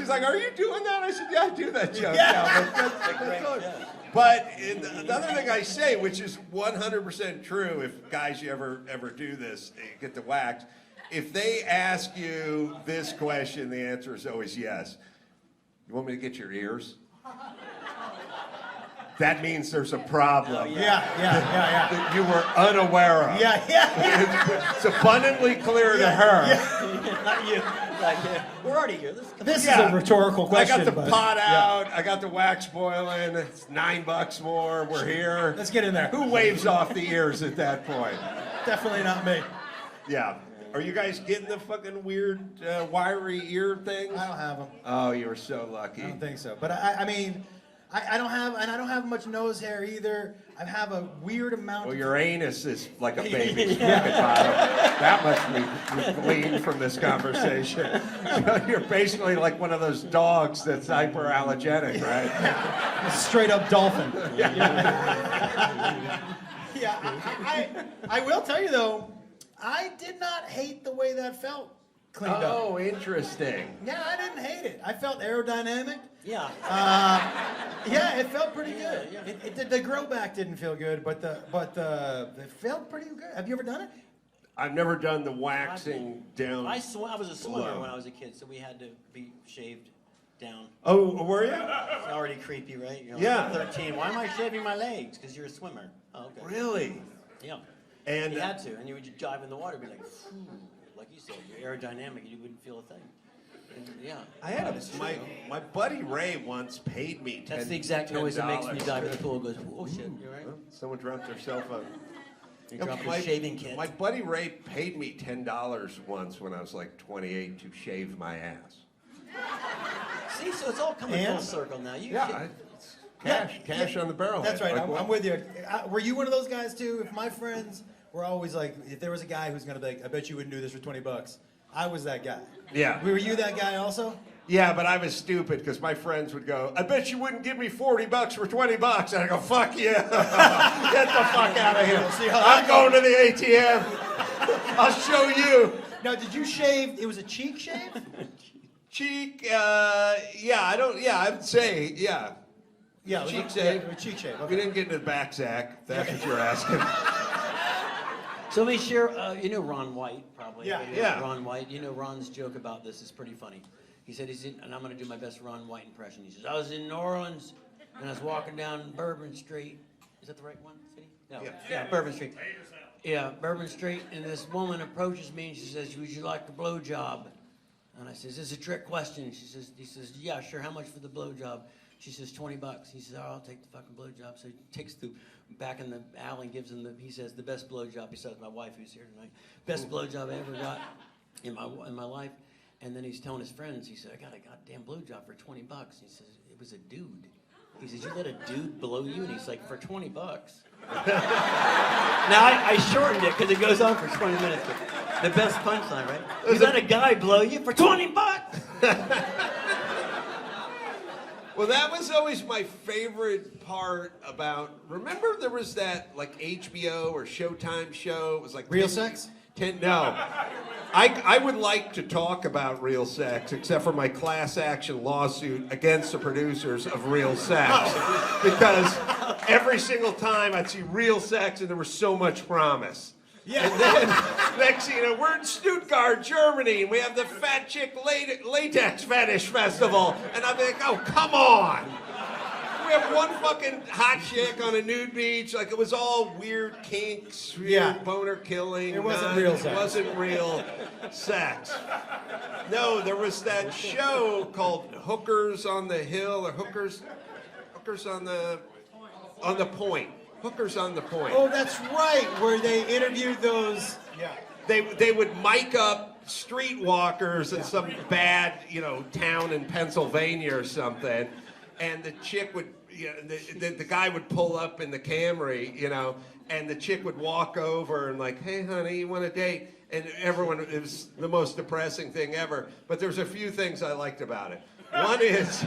like, are you doing that? I said, yeah, I do that joke. Yeah. But the other thing I say, which is 100% true, if guys you ever do this, you get the wax. If they ask you this question, the answer is always yes. You want me to get your ears? That means there's a problem. Yeah. That you were unaware of. Yeah. It's abundantly clear to her. Not you. Like, we're already here. This is a rhetorical question. I got the pot out. I got the wax boiling. It's $9 more. We're here. Let's get in there. Who waves off the ears at that point? Definitely not me. Yeah. Are you guys getting the fucking weird wiry ear things? I don't have them. Oh, you were so lucky. I don't think so. But I mean, I don't have much nose hair either. I have a weird amount. Well, of... your anus is like a baby's pocket bottom. That much we gleaned from this conversation. So you're basically like one of those dogs that's hyperallergenic, right? A straight up dolphin. I will tell you though, I did not hate the way that felt cleaned up. Oh, interesting. Yeah, I didn't hate it. I felt aerodynamic. Yeah. Yeah, it felt pretty good. Yeah. The grow back didn't feel good, but it felt pretty good. Have you ever done it? I've never done the waxing down. I was a swimmer below. when I was a kid, so we had to be shaved down. Oh, were you? It's already creepy, right? You're like Yeah. 13. Why am I shaving my legs? Because you're a swimmer. Oh, okay. Really? Yeah. And You had to, and you would just dive in the water, and be like, phew, like you said, you're aerodynamic, and you wouldn't feel a thing. And, yeah. I had my buddy Ray once paid me That's the exact noise that makes me dive in the pool. It goes, oh shit, you right? Someone dropped their cell phone. You dropped your shaving kit. My buddy Ray paid me $10 once when I was like 28 to shave my ass. See, so it's all coming full circle now. Cash on the barrel. That's right. Like, I'm with you. Were you one of those guys too? If my friends were always like, if there was a guy who's gonna be like, I bet you wouldn't do this for $20. I was that guy. Yeah. Were you that guy also? Yeah, but I was stupid because my friends would go, I bet you wouldn't give me $40 for $20. And I go, fuck you. Get the fuck out of here. See how I'm that going to the ATM. I'll show you. Now, did you shave? It was a cheek shave? Cheek, I would say, yeah. Yeah, Cheek shave. A cheek shave. We Okay. didn't get into the back, Zach. That's what you're asking. So let me share, you know Ron White, probably. Yeah. Yeah. Ron White. You know Ron's joke about this is pretty funny. He said, and I'm going to do my best Ron White impression. He says, I was in New Orleans, and I was walking down Bourbon Street. Is that the right one, city? No. Yeah, Bourbon Street. Yeah, Bourbon Street, and this woman approaches me, and she says, would you like a blowjob? And I says, is this a trick question? He says, yeah, sure, how much for the blowjob? She says, $20. He says, oh, I'll take the fucking blowjob. So he takes the back in the alley and gives him he says, the best blowjob, besides my wife who's here tonight, best blowjob I ever got in my life. And then he's telling his friends, he said, I got a goddamn blowjob for $20. He says, it was a dude. He says, you let a dude blow you? And he's like, for $20. Now, I shortened it because it goes on for 20 minutes. But the best punchline, right? You let a guy blow you for $20? Well, that was always my favorite part about, remember there was that like HBO or Showtime show? It was like Real sex? No. I would like to talk about real sex, except for my class action lawsuit against the producers of Real Sex. Because every single time I'd see real sex and there was so much promise. Yeah. And then, next thing you know, we're in Stuttgart, Germany, and we have the Fat Chick Latex Fetish Festival. And I'm like, oh, come on. We have one fucking hot chick on a nude beach. Like, it was all weird kinks, weird boner killing. It wasn't real sex. It wasn't real sex. No, there was that show called Hookers on the Hill, or Hookers on the Point. Hookers on the Point. Oh, that's right, where they interviewed those. Yeah. They would mic up streetwalkers in some bad, town in Pennsylvania or something, and the chick would, the guy would pull up in the Camry, and the chick would walk over and like, hey, honey, you want a date? And everyone, it was the most depressing thing ever. But there's a few things I liked about it. One is,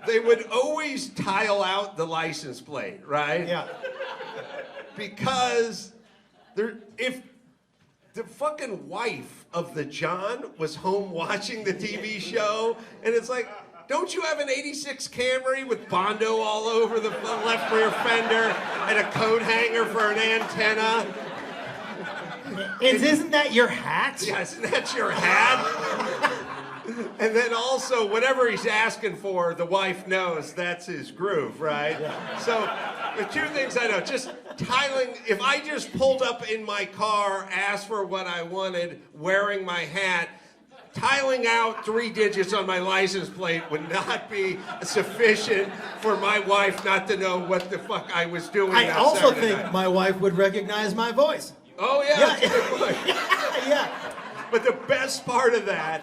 they would always tile out the license plate, right? Yeah. Because if the fucking wife of the John was home watching the TV show, and it's like, don't you have an 86 Camry with Bondo all over the left rear fender and a coat hanger for an antenna? Isn't that your hat? Yeah, isn't that your hat? And then also, whatever he's asking for, the wife knows that's his groove, right? Yeah. So, the two things I know, just tiling, if I just pulled up in my car, asked for what I wanted, wearing my hat, tiling out 3 digits on my license plate would not be sufficient for my wife not to know what the fuck I was doing. I also Saturday think night. my wife would recognize my voice. Oh yeah, Yeah. that's a good point. Yeah. But the best part of that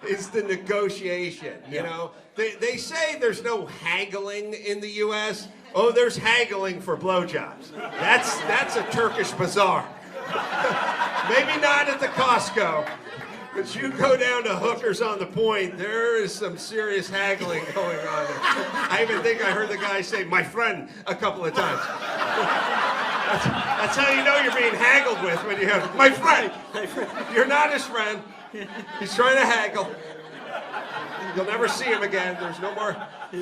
is the negotiation, you know? They say there's no haggling in the U.S. Oh, there's haggling for blowjobs. That's a Turkish bazaar. Maybe not at the Costco, but you go down to Hookers on the Point, there is some serious haggling going on there. I even think I heard the guy say, "my friend," a couple of times. That's how you know you're being haggled with, when you have, "my friend." You're not his friend. He's trying to haggle. You'll never see him again. There's no more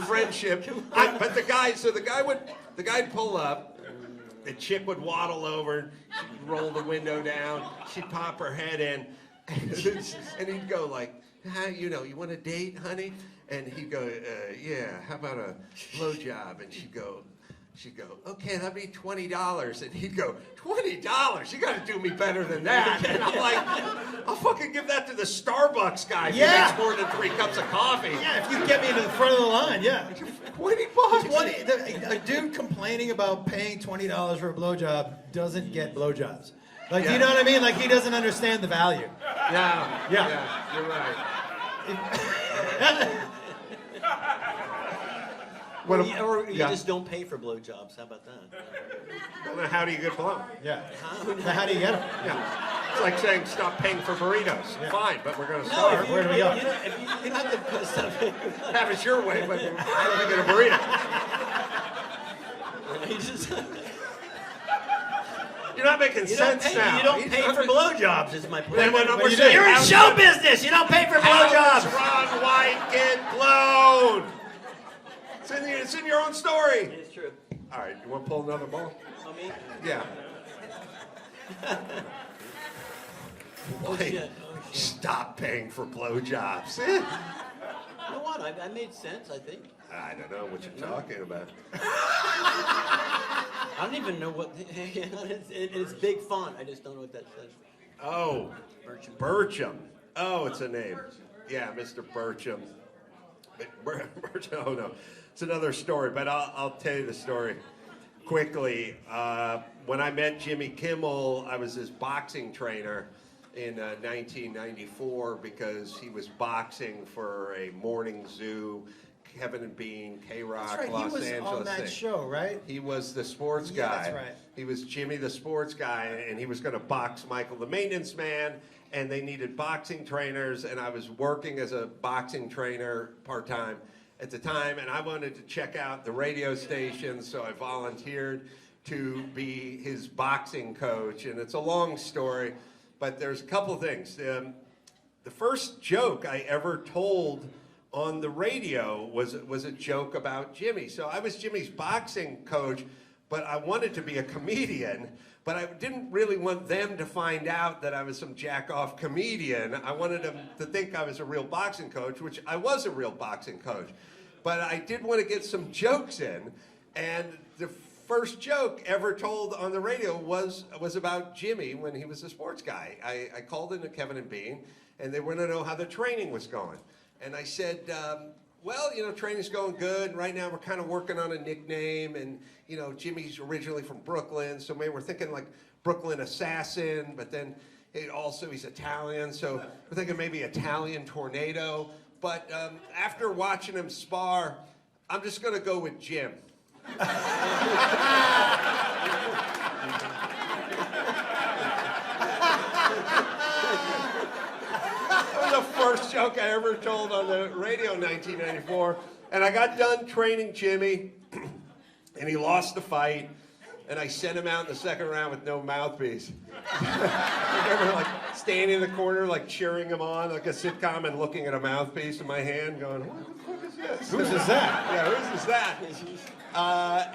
friendship. But the guy would pull up. The chick would waddle over. She'd roll the window down. She'd pop her head in, and he'd go like, "You want a date, honey?" And he'd go, "Yeah. How about a blowjob?" And she'd go, "Okay, that'd be $20. And he'd go, "$20? You gotta do me better than that." And I'm like, I'll fucking give that to the Starbucks guy who Yeah. makes more than 3 cups of coffee. Yeah, if you get me to the front of the line, yeah. $20. A dude complaining about paying $20 for a blowjob doesn't get blowjobs. Like, Yeah. you know what I mean? Like, he doesn't understand the value. Yeah, you're right. Or you just don't pay for blowjobs. How about that? Well, how do you get blown? Yeah. So how do you get them? Yeah. It's like saying stop paying for burritos. Yeah. Fine, but we're going to No, start. if you, Where do we go? You don't have to put stuff. Have it your way, but how do we get a burrito? You just. You're not making sense now. You don't pay for blowjobs, is my point. Then when But we're you saying, You're in how's show business. You don't pay for How does blowjobs. Ron White get blown? It's in your own story. It's true. All right, you want to pull another ball? I mean, Yeah. oh Like, shit. Oh shit. stop paying for blowjobs. You know what? I made sense. I think. I don't know what you're talking about. I don't even know what. It's big font. I just don't know what that says. Oh, Bircham. Bircham. Oh, it's a name. Yeah, Mr. Bircham. Bircham. Oh no, it's another story. But I'll tell you the story quickly. When I met Jimmy Kimmel, I was his boxing trainer in 1994 because he was boxing for a morning zoo. Kevin and Bean, K-Rock, That's right, Los he was Angeles on that thing. show, right? He was the sports Yeah, guy. that's right. He was Jimmy the sports guy, and he was going to box Michael the maintenance man, and they needed boxing trainers, and I was working as a boxing trainer part-time at the time, and I wanted to check out the radio station, so I volunteered to be his boxing coach, and it's a long story, but there's a couple things. The first joke I ever told on the radio was a joke about Jimmy. So I was Jimmy's boxing coach, but I wanted to be a comedian, but I didn't really want them to find out that I was some jack-off comedian. I wanted them to think I was a real boxing coach, which I was a real boxing coach. But I did want to get some jokes in, and the first joke ever told on the radio was about Jimmy when he was a sports guy. I called into Kevin and Bean, and they wanted to know how the training was going. And I said, well, training's going good. Right now we're kind of working on a nickname. And, Jimmy's originally from Brooklyn. So maybe we're thinking like Brooklyn Assassin. But then he's Italian. So we're thinking maybe Italian Tornado. But after watching him spar, I'm just going to go with Jim. The first joke I ever told on the radio in 1994. And I got done training Jimmy, and he lost the fight. and I sent him out in the second round with no mouthpiece. I remember like standing in the corner, like cheering him on, like a sitcom, and looking at a mouthpiece in my hand, going, "What the fuck is this? Whose is that? Yeah, whose is that?"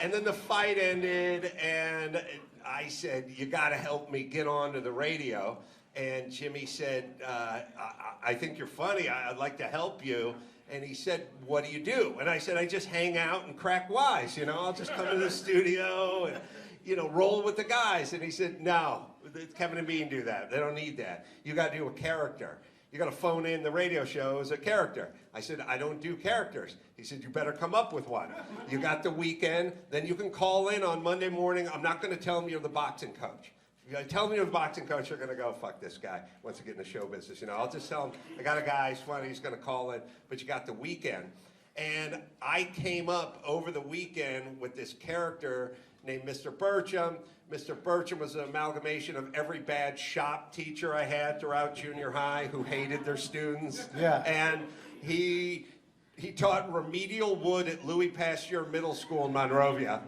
And then the fight ended, and I said, "You got to help me get onto the radio." And Jimmy said, I think you're funny. I'd like to help you. And he said, what do you do? And I said, I just hang out and crack wise. You know, I'll just come to the studio and, you know, roll with the guys. And he said, no, Kevin and Bean do that. They don't need that. You got to do a character. You got to phone in the radio show as a character. I said, I don't do characters. He said, you better come up with one. You got the weekend. Then you can call in on Monday morning. I'm not going to tell them you're the boxing coach. If you tell me you're the boxing coach, you're going to go, fuck this guy, wants to get in the show business. You know, I'll just tell him, I got a guy, he's funny, he's going to call in, but you got the weekend. And I came up over the weekend with this character named Mr. Burcham. Mr. Burcham was an amalgamation of every bad shop teacher I had throughout junior high who hated their students. Yeah. And he taught remedial wood at Louis Pasteur Middle School in Monrovia.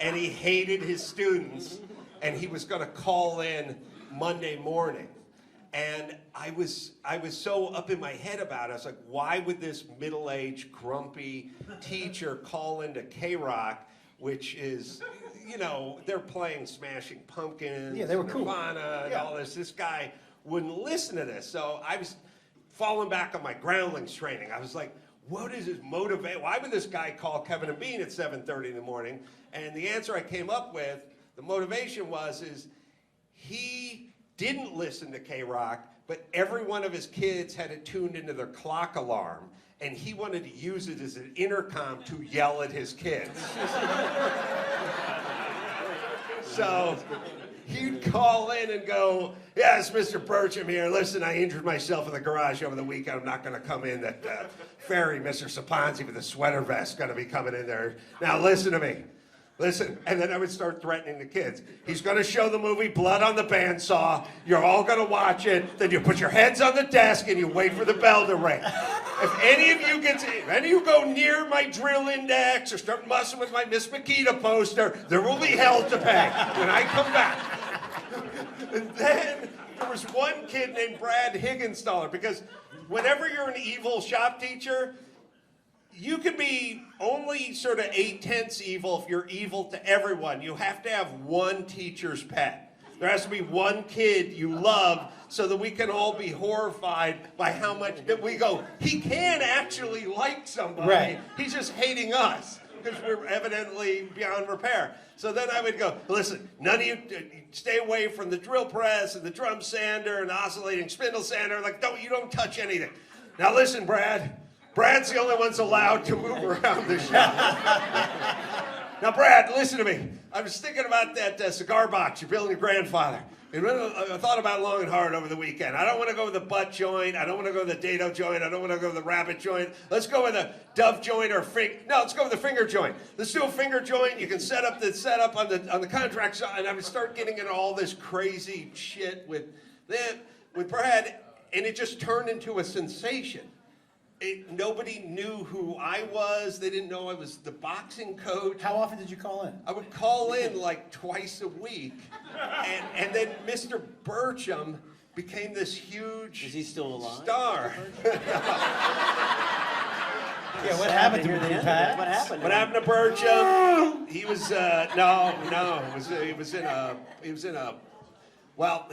And he hated his students, and he was going to call in Monday morning. And I was so up in my head about it. I was like, why would this middle-aged, grumpy teacher call into K-Rock, which is, you know, they're playing Smashing Pumpkins, Yeah, they were cool. Nirvana, and Yeah. all this. This guy wouldn't listen to this. So I was falling back on my groundlings training. I was like, what is his motivation? Why would this guy call Kevin and Bean at 7:30 in the morning? And the answer I came up with, the motivation is he didn't listen to K-Rock, but every one of his kids had it tuned into their clock alarm, and he wanted to use it as an intercom to yell at his kids. So he'd call in and go, yeah, it's Mr. Burcham here. Listen, I injured myself in the garage over the weekend. I'm not going to come in. That ferry, Mr. Saponzi with a sweater vest, going to be coming in there. Now listen to me. Listen, and then I would start threatening the kids. He's going to show the movie Blood on the Bandsaw. You're all going to watch it. Then you put your heads on the desk and you wait for the bell to ring. If any of you go near my drill index or start messing with my Miss Makita poster, there will be hell to pay when I come back. And then there was one kid named Brad Higginstaller, because whenever you're an evil shop teacher, you can be only sort of 8/10 evil if you're evil to everyone. You have to have one teacher's pet. There has to be one kid you love so that we can all be horrified by how much that we go, he can actually like somebody. Right. He's just hating us because we're evidently beyond repair. So then I would go, listen, none of you stay away from the drill press and the drum sander and the oscillating spindle sander. Like, you don't touch anything. Now listen, Brad. Brad's the only one's allowed to move around the shop. Now, Brad, listen to me. I was thinking about that cigar box you built your grandfather. I thought about it long and hard over the weekend. I don't want to go with the butt joint. I don't want to go with the dado joint. I don't want to go with the rabbit joint. Let's go with a dove joint or let's go with the finger joint. Let's do a finger joint. You can set up on the contract side. And I would start getting into all this crazy shit with Brad, and it just turned into a sensation. Nobody knew who I was. They didn't know I was the boxing coach. How often did you call in? I would call in like twice a week. And then Mr. Burcham became this huge Is he still alive? star. Yeah, what happened to him? Pat? What happened? What happened to Burcham? He was he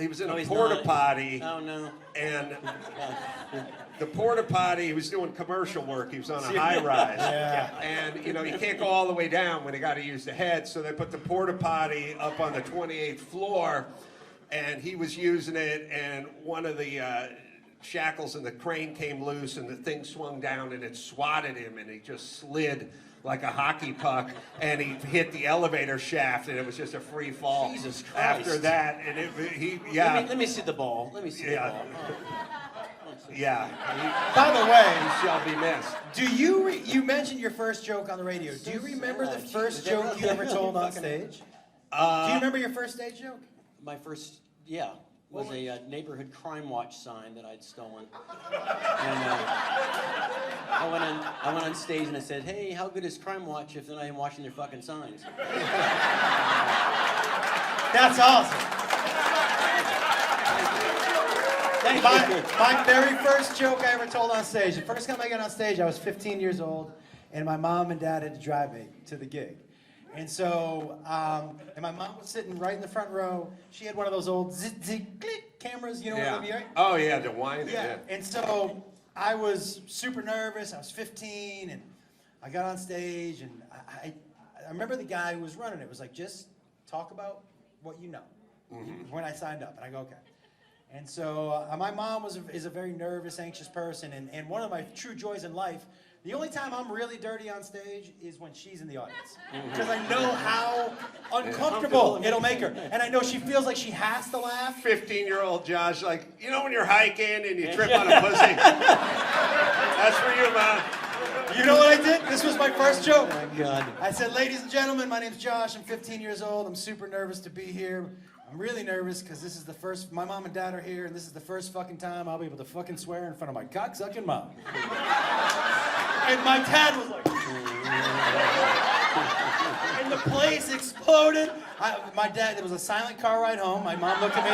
was in a porta potty. Oh no. And the porta potty, he was doing commercial work. He was on a high rise. Yeah. And, you know, you can't go all the way down when you got to use the head. So they put the porta potty up on the 28th floor, and he was using it, and one of the shackles in the crane came loose, and the thing swung down, and it swatted him, and he just slid like a hockey puck, and he hit the elevator shaft, and it was just a free fall. Jesus Christ. After that, and Let me see the ball. Let me see the ball. Yeah. By the way, He shall be missed. do you mentioned your first joke on the radio. Do you remember the first joke you ever told on stage? Do you remember your first stage joke? My first, was a neighborhood crime watch sign that I'd stolen. And I went on stage and I said, hey, how good is Crime Watch if they're not even watching their fucking signs? That's awesome. My very first joke I ever told on stage, the first time I got on stage, I was 15 years old, and my mom and dad had to drive me to the gig. And so, and my mom was sitting right in the front row. She had one of those old click cameras, you know what I mean, right? Oh, yeah, the wine. Yeah. And so I was super nervous. I was 15, and I got on stage, and I remember the guy who was running it was like, just talk about what you know. When I signed up, and I go, okay. And so my mom is a very nervous, anxious person, and one of my true joys in life, the only time I'm really dirty on stage is when she's in the audience. Because I know how uncomfortable it'll make her. And I know she feels like she has to laugh. 15-year-old Josh, like, you know when you're hiking and you trip on a pussy? That's for you, man. You know what I did? This was my first joke. Oh, my God. I said, ladies and gentlemen, my name's Josh. I'm 15 years old. I'm super nervous to be here. I'm really nervous because this is the first, my mom and dad are here, and this is the first fucking time I'll be able to fucking swear in front of my cocksucking mom. And my dad was like, and the place exploded. My dad, it was a silent car ride home. My mom looked at me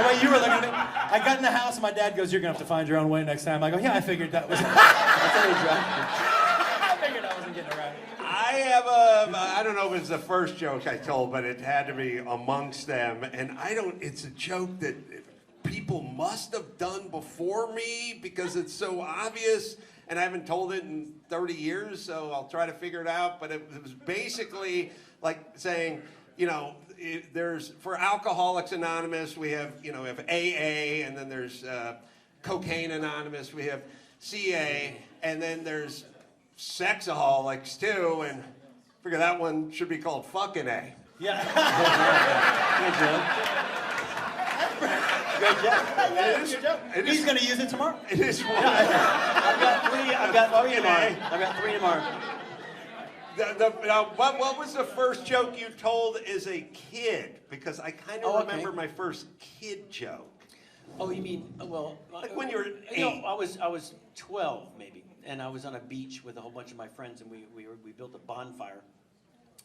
the way you were looking at me. I got in the house, and my dad goes, you're going to have to find your own way next time. I go, yeah, I figured that was I figured I wasn't getting around. I have I don't know if it's the first joke I told, but it had to be amongst them. And it's a joke that people must have done before me because it's so obvious. And I haven't told it in 30 years, so I'll try to figure it out. But it was basically like saying, you know, there's, for Alcoholics Anonymous, we have AA, and then there's Cocaine Anonymous, we have CA, and then there's Sexaholics too, and I figure that one should be called fucking A. Yeah. Good job. Good joke. He's going to use it tomorrow. It is one. I've got three tomorrow. I've got three tomorrow. What was the first joke you told as a kid? Because I kind of remember my first kid joke. Oh, you mean, well... Like when you were 8. No, I was 12, maybe. And I was on a beach with a whole bunch of my friends, and we built a bonfire.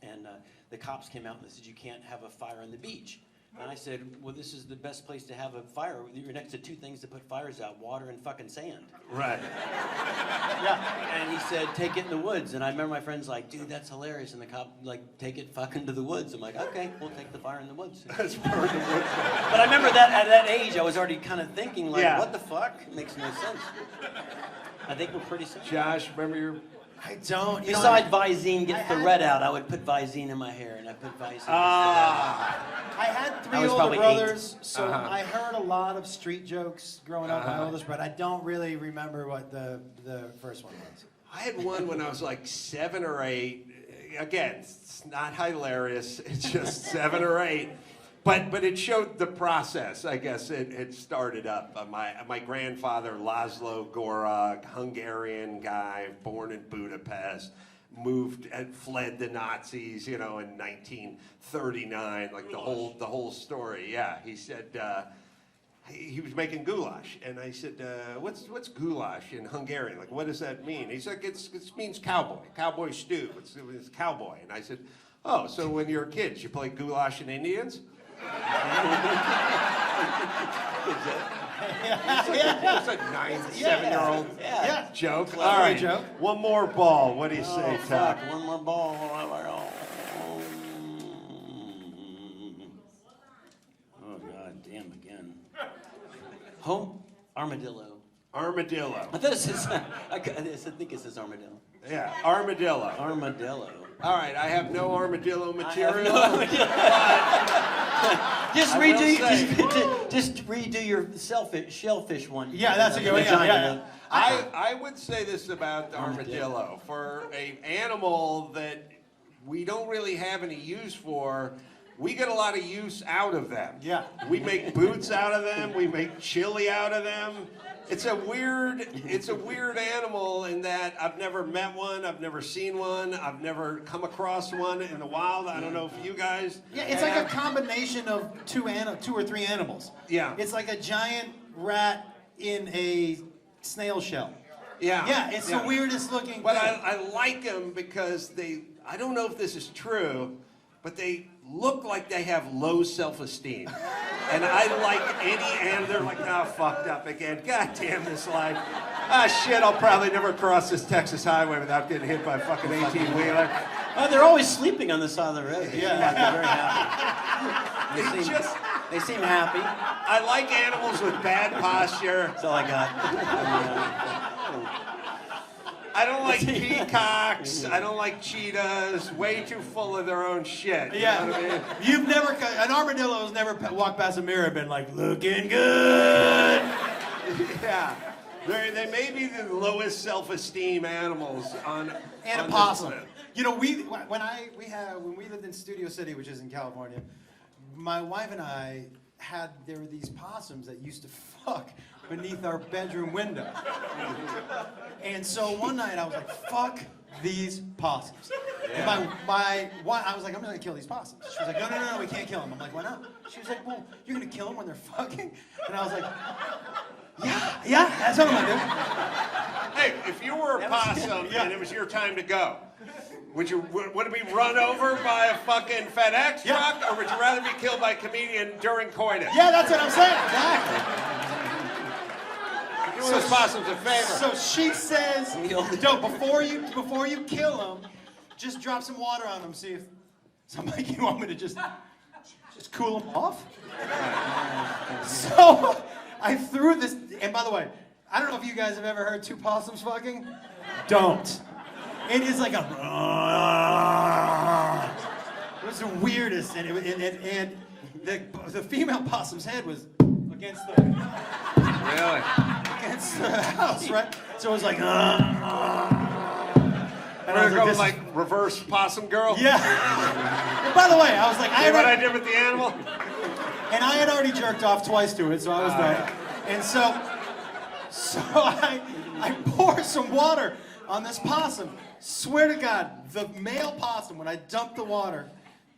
And the cops came out and they said, you can't have a fire on the beach. And I said, well, this is the best place to have a fire. You're next to two things to put fires out, water and fucking sand. Right. Yeah. And he said, take it in the woods. And I remember my friends like, dude, that's hilarious. And the cop, like, take it fucking to the woods. I'm like, okay, we'll take the fire in the woods. That's burn the woods. But I remember that at that age, I was already kind of thinking, like, what the fuck? It makes no sense. I think we're pretty simple. Josh, remember your... I don't. Besides Visine, get the red out, I would put Visine in my hair, and I put Visine. I had three older probably brothers, so I heard a lot of street jokes growing up. My oldest brother. I don't really remember what the first one was. I had one when I was like 7 or 8. Again, it's not hilarious. It's just 7 or 8. But it showed the process. I guess it started up. My grandfather, Laszlo Gorog, Hungarian guy, born in Budapest, moved and fled the Nazis, in 1939. Like the whole story. Yeah, he said he was making goulash, and I said, "What's goulash in Hungarian? Like, what does that mean?" He's like, "It means cowboy stew. It's cowboy." And I said, "Oh, so when you were kids, you played goulash in Indians?" It's a 7-year-old joke. All right, joke. One more ball. What do you say, Todd? One more ball. Oh, God damn, again. Home? Armadillo. Armadillo. I thought it says, I think it says armadillo. Yeah, armadillo. Armadillo. All right, I have no armadillo material. Just redo your shellfish one. Yeah, that's a good one. Yeah. I would say this about the armadillo. For an animal that we don't really have any use for, we get a lot of use out of them. Yeah. We make boots out of them. We make chili out of them. It's a weird animal in that I've never met one, I've never seen one, I've never come across one in the wild. I don't know if you guys. Yeah, it's like a combination of two or three animals. Yeah. It's like a giant rat in a snail shell. Yeah. Yeah, it's the weirdest looking But thing. I like them because I don't know if this is true, but they look like they have low self-esteem. And I like and they're like, oh, fucked up again. God damn this life. Ah, shit, I'll probably never cross this Texas highway without getting hit by a fucking 18-wheeler. Oh, they're always sleeping on the side of the road. Yeah. They're very happy. They seem happy. I like animals with bad posture. That's all I got. I don't like peacocks. I don't like cheetahs. Way too full of their own shit. You know what I mean? You've never, an armadillo has never walked past a mirror and been like, looking good. Yeah. They may be the lowest self-esteem animals on And on a possum. this planet. You know, when we lived in Studio City, which is in California, my wife and I there were these possums that used to fuck beneath our bedroom window. And so one night I was like, fuck these possums. And I was like, I'm just gonna kill these possums. She was like, no, we can't kill them. I'm like, why not? She was like, well, you're gonna kill them when they're fucking? And I was like, yeah, that's what I'm gonna do. Hey, if you were a possum and it was your time to go, would it be run over by a fucking FedEx truck, or would you rather be killed by a comedian during coitus? Yeah, that's what I'm saying. Exactly. Doing those possums a favor. So she says, no, before you kill them, just drop some water on them. See if. So I'm like, you want me to just cool them off? So I threw this, and by the way, I don't know if you guys have ever heard two possums fucking. Don't. It is like a. It was the weirdest, and the female possum's head was against the. Really? Against the house, right? So it was like. And I We're was going this like reverse possum girl? Yeah. And by the way, I was like, See what I did with the animal? and I had already jerked off twice to it, so I was done. And so I pour some water on this possum. Swear to God, the male possum, when I dumped the water,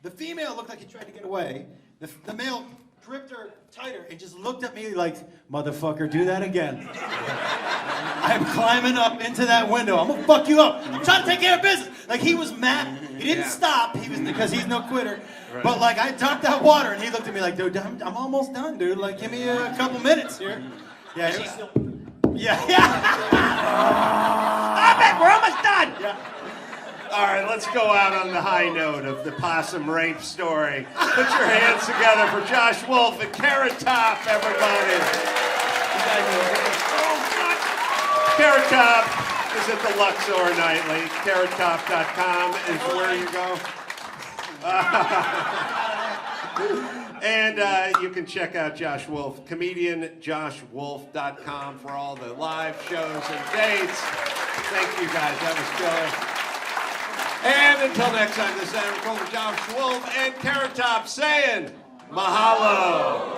the female looked like he tried to get away. The male gripped her tighter and just looked at me like, motherfucker, do that again. I'm climbing up into that window. I'm gonna fuck you up. I'm trying to take care of business. Like, he was mad. He didn't stop. Because he's no quitter. Right. But like, I dumped that water and he looked at me like, dude, I'm almost done, dude. Like, give me a couple minutes here. Yeah. Stop it! We're almost done! Yeah. All right, let's go out on the high note of the possum rape story. Put your hands together for Josh Wolf and Carrot Top, everybody. Carrot Top is at the Luxor nightly. CarrotTop.com is where you go. And you can check out Josh Wolf, comedianjoshwolf.com for all the live shows and dates. Thank you guys, that was killer. And until next time, this is Adam Cole, Josh Wolf, and Carrot Top saying, mahalo.